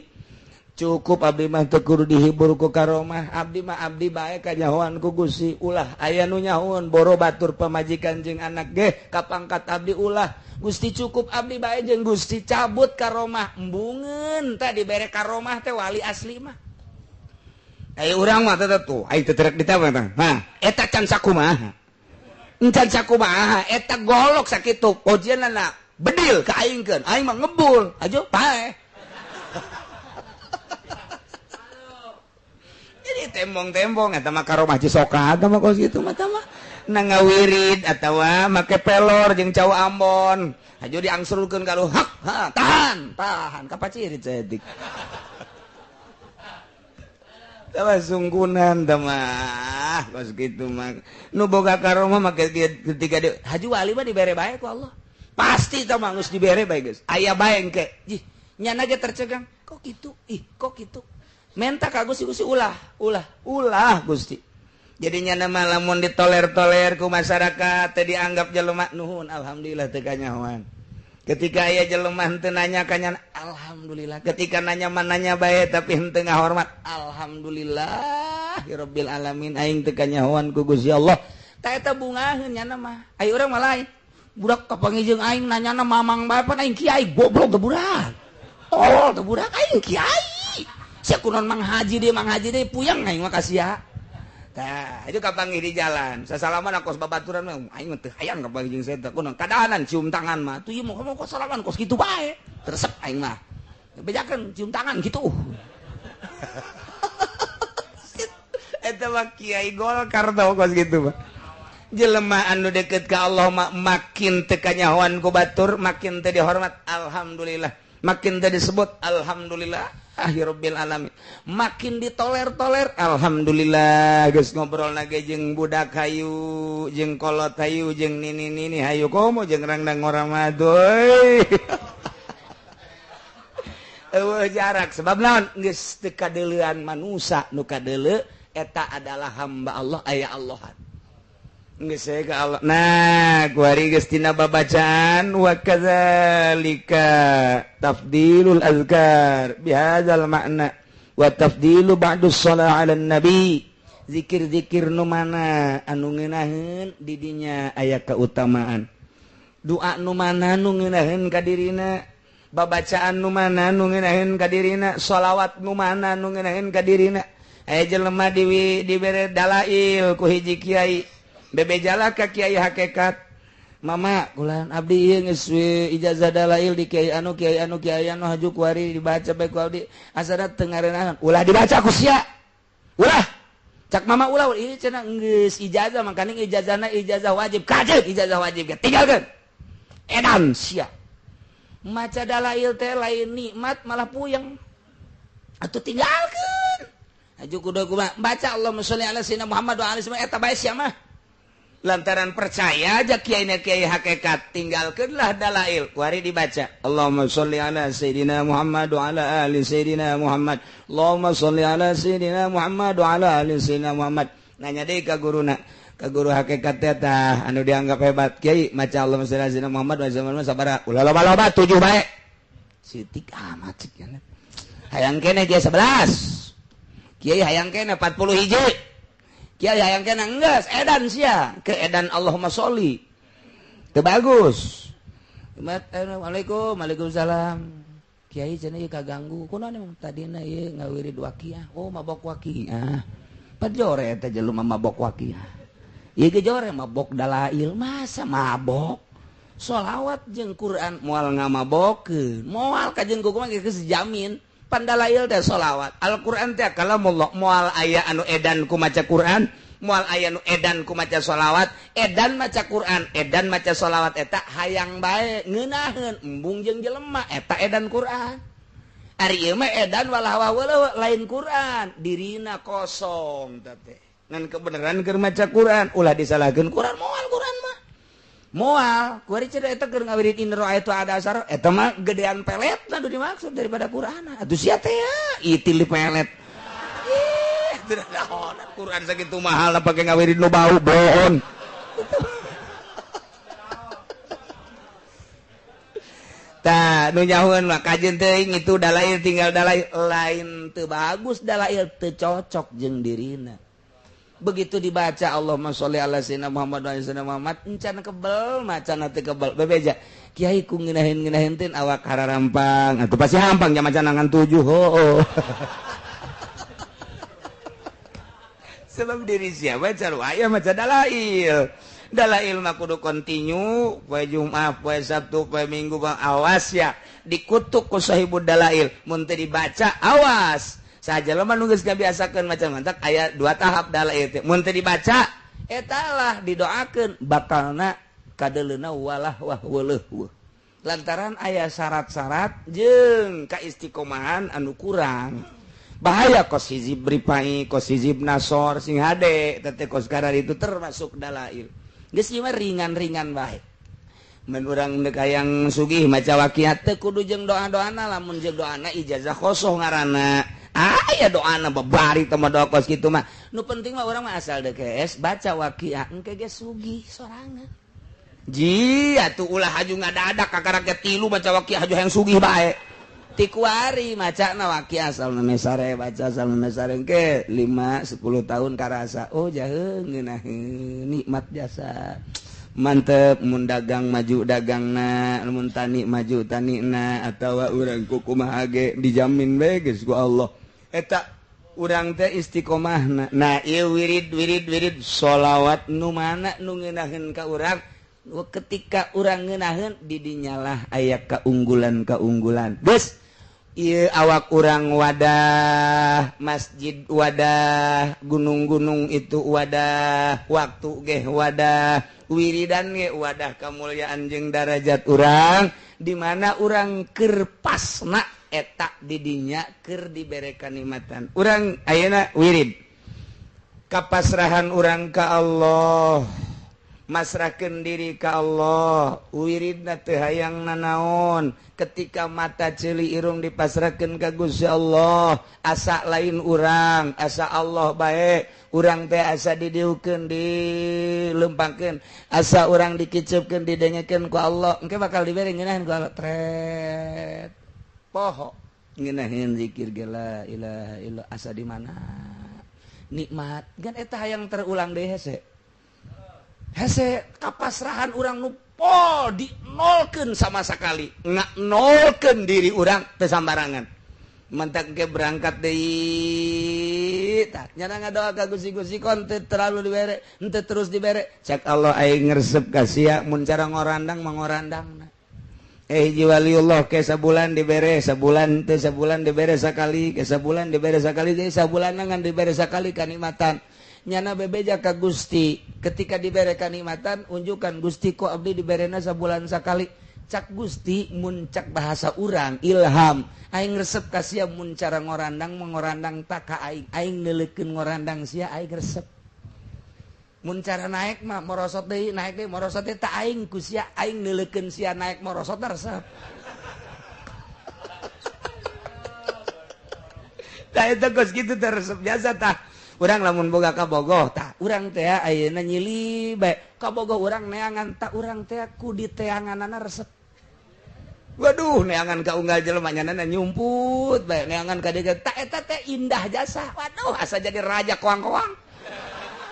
cukup abdi mah teu kudu dihibur ku karomah abdi mah abdi bae kanyahoan ku Gusti ulah aya nu nyahoan boro batur pamajikan jeung anak ge kapangkat abdi ulah Gusti cukup abdi bae jeung Gusti cabut karomah embungeun tah dibere karomah teh wali asli mah aya urang mah teh tuh ai teu terek ditambah tah nah eta can sakumaha encan sakumaha eta golok sakitu pojianna bedil ka aingkeun aing mah ngebul ajo bae tembong-tembong eta mah karomah cisoka eta mah kos kitu mah tah mah nangawirid atawa make pelor jeung cau Ambon ajo diangsurulkeun ka lu tahan kapacirit saeutik tah sungkunan tah mah kos kitu mah nu boga karomah make ketika haji wali mah dibere bae ku Allah pasti tah mah geus dibere bae geus aya bae engke nyana ge tercegang kok kitu kok kitu menta ka Gusti ulah Gusti jadinya nama lamun ditoler-toler ku masyarakat teh dianggap jelema nuhun alhamdulillah teu kanyahoan ketika aya jelema henteu nanya kanya alhamdulillah ketika nanya mananya bae tapi henteu ngahormat alhamdulillah rabbil alamin aing teu kanyahoan ku Gusti Allah tah eta bungaheun nya mah aya urang mah lain budak kapanggih jeung aing nanyana mamang bae pan aing kiai goblok teu budak teu budak aing kiai sia kunon mang haji deh puyang aing mah kasia tah itu kapanggih di jalan sasalaman kos babaturan mah aing teh hayang kapanggih jeung saya teh kunon kadahanan cium tangan mah tuh ieu mah kos salaman kos kitu bae teresep aing mah bejakeun cium tangan gitu eta mah kiai Golkar tau kos kitu mah jelema anu deukeut ka Allah mah makin teu kanyahoan ku batur makin teu dihormat alhamdulillah makin teu disebut alhamdulillah Rabbil alamin makin ditoler-toler alhamdulillah geus ngobrol nage jeung budak hayu jeung kolot hayu jeung nini hayu komo jeung rangdang orang madoy eueuh jarak sebab naon geus teu kadeuleuan manusa nu kadeuleu eta adalah hamba Allah aya Allahan geus ka Allah nah kuari geus tina babacaan wa kadzalika tafdilul azkar bihadzal makna wa tafdilu ba'dus shalah 'alan nabi zikir-zikir nu mana anu ngeunaheun di dinya aya kautamaan doa nu mana nu ngeunaheun ka dirina babacaan nu mana nu ngeunaheun ka dirina shalawat nu mana nu ngeunaheun ka dirina aya jelema dibere dalail ku hiji kiai bebejala ka kiai hakikat mama kulan abdi ieu geus ijazah dalail di kiai anu haju kuari dibaca bae ku abdi asana teu ngarenahan ulah dibaca ku sia ulah cak mama ulah ieu cenah geus ijazah mangkana ijazahna ijazah wajib kajeut ijazah wajib tinggalkeun edan sia maca dalail teh lain nikmat malah puyeng atuh tinggalkeun haju kudu kumaha baca Allahumma sholli ala sayyidina Muhammad wa ali eta bae sia mah lantaran percaya aja kiai hakikat tinggalkanlah dalail kuari dibaca Allahumma sholli ala sayyidina Muhammad wa ala ali sayyidina Muhammad Allahumma sholli ala sayyidina Muhammad wa ala ali sayyidina Muhammad nanya deui ka guruna ka guru hakikat teh anu dianggap hebat kiai maca Allahumma sholli ala sayyidina Muhammad wa ala ali sabaraha ulah loba-loba 7 bae sitik amat cik hayang keneh kiai 11 kiai hayang keneh 40 hiji kiai hayang kena enggeus edan sia ke edan Allahumma sholli teu bagus. Assalamualaikum waalaikumsalam kiai cenah ieu kaganggu kunaon emang tadina ieu ngawirid waqiah oh mabok waqiah pajore eta jelema mabok waqiah ieu ge jore mabok dalail masa mabok sholawat jeung Quran moal ngamabokeun moal ka jeung kumaha geus jamin pandalail teh sholawat Al-Quran teh kalamullah moal aya anu edan ku maca Quran moal aya anu edan ku maca sholawat edan maca Quran edan maca sholawat eta hayang bae ngeunaheun embung jeung jelema eta edan Quran ari ieu mah edan walah waweuleuh lain Quran dirina kosong teh ngan kebenaran keur maca Quran ulah disalahkeun Quran moal Quran mah moal kuari cenah eta keur ngawirid inna ra'aitu ada asar eta mah gedean pelet anu dimaksud daripada Quran atuh sia teh itil di pelet ih teu naon Quran sakitu mahal pake ngawirid nu bau bohon tah nu nyahoeun mah kajeun teuing itu dalail tinggal dalail lain teu bagus dalail teu cocok jeung dirina begitu dibaca Allahumma sholli ala sayyidina Muhammad wa ala sayyidina Muhammad encan kebel macana teu kebel bebeja kiai ku ngeunaheun teh awak hararampang atuh pasti hampang nya macana ngan 7 heuh sebab diri siapa caru aya maca dalail dalail mah kudu kontinu poe Jumat poe Sabtu poe Minggu awas ya dikutuk ku sahibud dalail mun teu dibaca awas saja lo mah geus ngabiasakeun maca mantak aya 2 tahap dalail teh mun teu dibaca eta lah didoakeun bakalna kadeleuna walah wah weuleuh lantaran aya syarat-syarat jeung kaistiqomahan anu kurang bahaya kos hizib ripai kos hizib nasor sing hade teh kos karar itu termasuk dalail geus ieu mah ringan-ringan bae mun urang neuk hayang sugih maca waqiah teh kudu jeung doa-doana lamun jeung doana ijazah khosoh ngaranna aya doana babari teh mah doa kos kitu mah nu penting mah urang mah asal deukes baca waqiah engke ge sugih sorangan ji atuh ulah haju ngadadak kakaraget 3 baca waqiah haju hayang sugih bae ti kuari macana waqiah asal mesare baca asal mesare engke 5 10 tahun karasa oh jaheung ngeunaheun nikmat jasa mantep mun dagang maju dagangna mun tani maju tanina atawa urang kumaha ge dijamin bae geus ku Allah eta urang teh istiqomahna nah ieu wirid sholawat nu mana nu ngeunaheun ka urang ketika urang ngeunaheun di dinyalah aya keunggulan geus ieu awak urang wadah masjid wadah gunung-gunung itu wadah waktu ge wadah wiridan ge wadah kamulyaan jeung darajat urang di mana urang keur pasna eta di dinya keur dibere kanikmatan urang ayeuna wirid kapasrahan urang ka Allah masrahkeun diri ka Allah wiridna teu hayang nanaon ketika mata ceuli irung dipasrahkeun ka Gusti Allah asa lain urang asa Allah bae urang teh asa didieukeun dilempangkeun asa urang dikiceupkeun didengekeun ku Allah engke bakal dibere ngeunaheun ku Allah tret poho ngeunaheun zikir ge la ilaha illallah asa di mana nikmat gan eta hayang terulang deui hese kapasrahan urang nu pol di nolkeun sama sekali nggak nolkeun diri urang teu sambarangan mentak ke berangkat deui tah nyana ngadoa ka Gusti kon teu terlalu dibere henteu terus dibere cek Allah aing ngresep ka sia mun cara ngorandang mangorandangna hiji waliullah ke sabulan dibere sabulan teu sabulan dibere sakali ke sabulan dibere sakali jadi sabulan ngan dibere sakali kanikmatan nyana bebeja ka Gusti ketika dibere kanikmatan unjukkan Gusti kok abdi diberena sabulan sakali cak Gusti mun cak bahasa urang ilham aing resep ka sia mun cara ngorandang mangorandang tak ka aing neuleukeun ngorandang sia aing resep mun cara naik mah morosot deui naik deui morosot teh tak aing ku sia aing neuleukeun sia naik morosot resep. Tah eta geus kitu teh resep biasa tah. Urang lamun boga kabogoh tah urang teh ayeuna nyili bae kabogoh urang neangan tah urang teh ku di teanganana resep. Waduh neangan ka unggal jelema nyanana nyumput bae neangan ka dieu tah eta teh indah jasa. Waduh asa jadi raja koang-koang.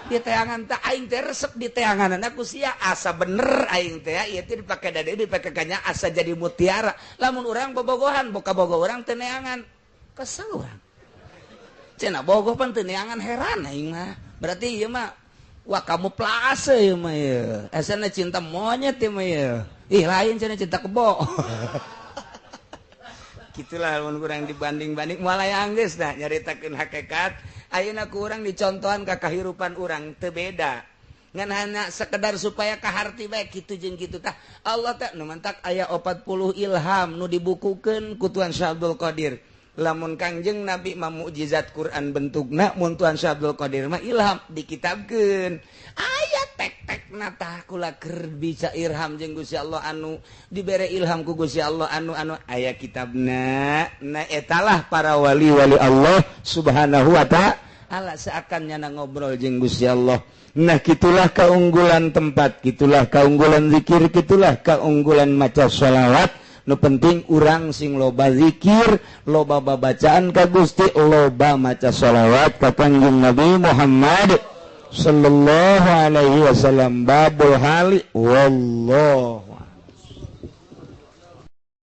Di teangan teh aing teh resep di teanganana ku sia asa bener aing teh ieu teh dipake dade dipake kanya asa jadi mutiara. Lamun urang bobogohan boga bogoh urang teh neangan kesel urang. Cenah bogoh pan teu neangan heran aing mah. Berarti ieu mah wah kamu plase ieu mah ieu. Asana cinta monyet ieu mah ieu. Ih lain cenah cinta kebo. Gitulah mun kurang dibanding-banding mulai anggeus dah nyaritakeun hakikat. Ayeuna ku urang dicontohan ka kahirupan urang teu beda. Ngan hanya sekedar supaya kaharti bae kitu jeung kitu tah. Allah teh nu mantak aya 40 ilham nu dibukukeun ku Tuan Syah Abdul Qadir. Lamun Kangjeng Nabi mah mukjizat Quran bentukna mun Tuan Syah Abdul Qadir mah ilham dikitabkeun. Aya tek-tekna tah kula keur bisa irham jeung Gusti Allah anu dibere ilham ku Gusti Allah anu aya kitabna. Nah etalah para wali-wali Allah Subhanahu wa ta'ala seakan nyana ngobrol jeung Gusti Allah. Nah gitulah keunggulan tempat, gitulah keunggulan zikir, gitulah keunggulan maca sholawat. Nu penting urang sing loba zikir, loba babacaan ka Gusti, loba maca sholawat ka Kanjeng Nabi Muhammad sallallahu alaihi wasallam. Babul hali wallahu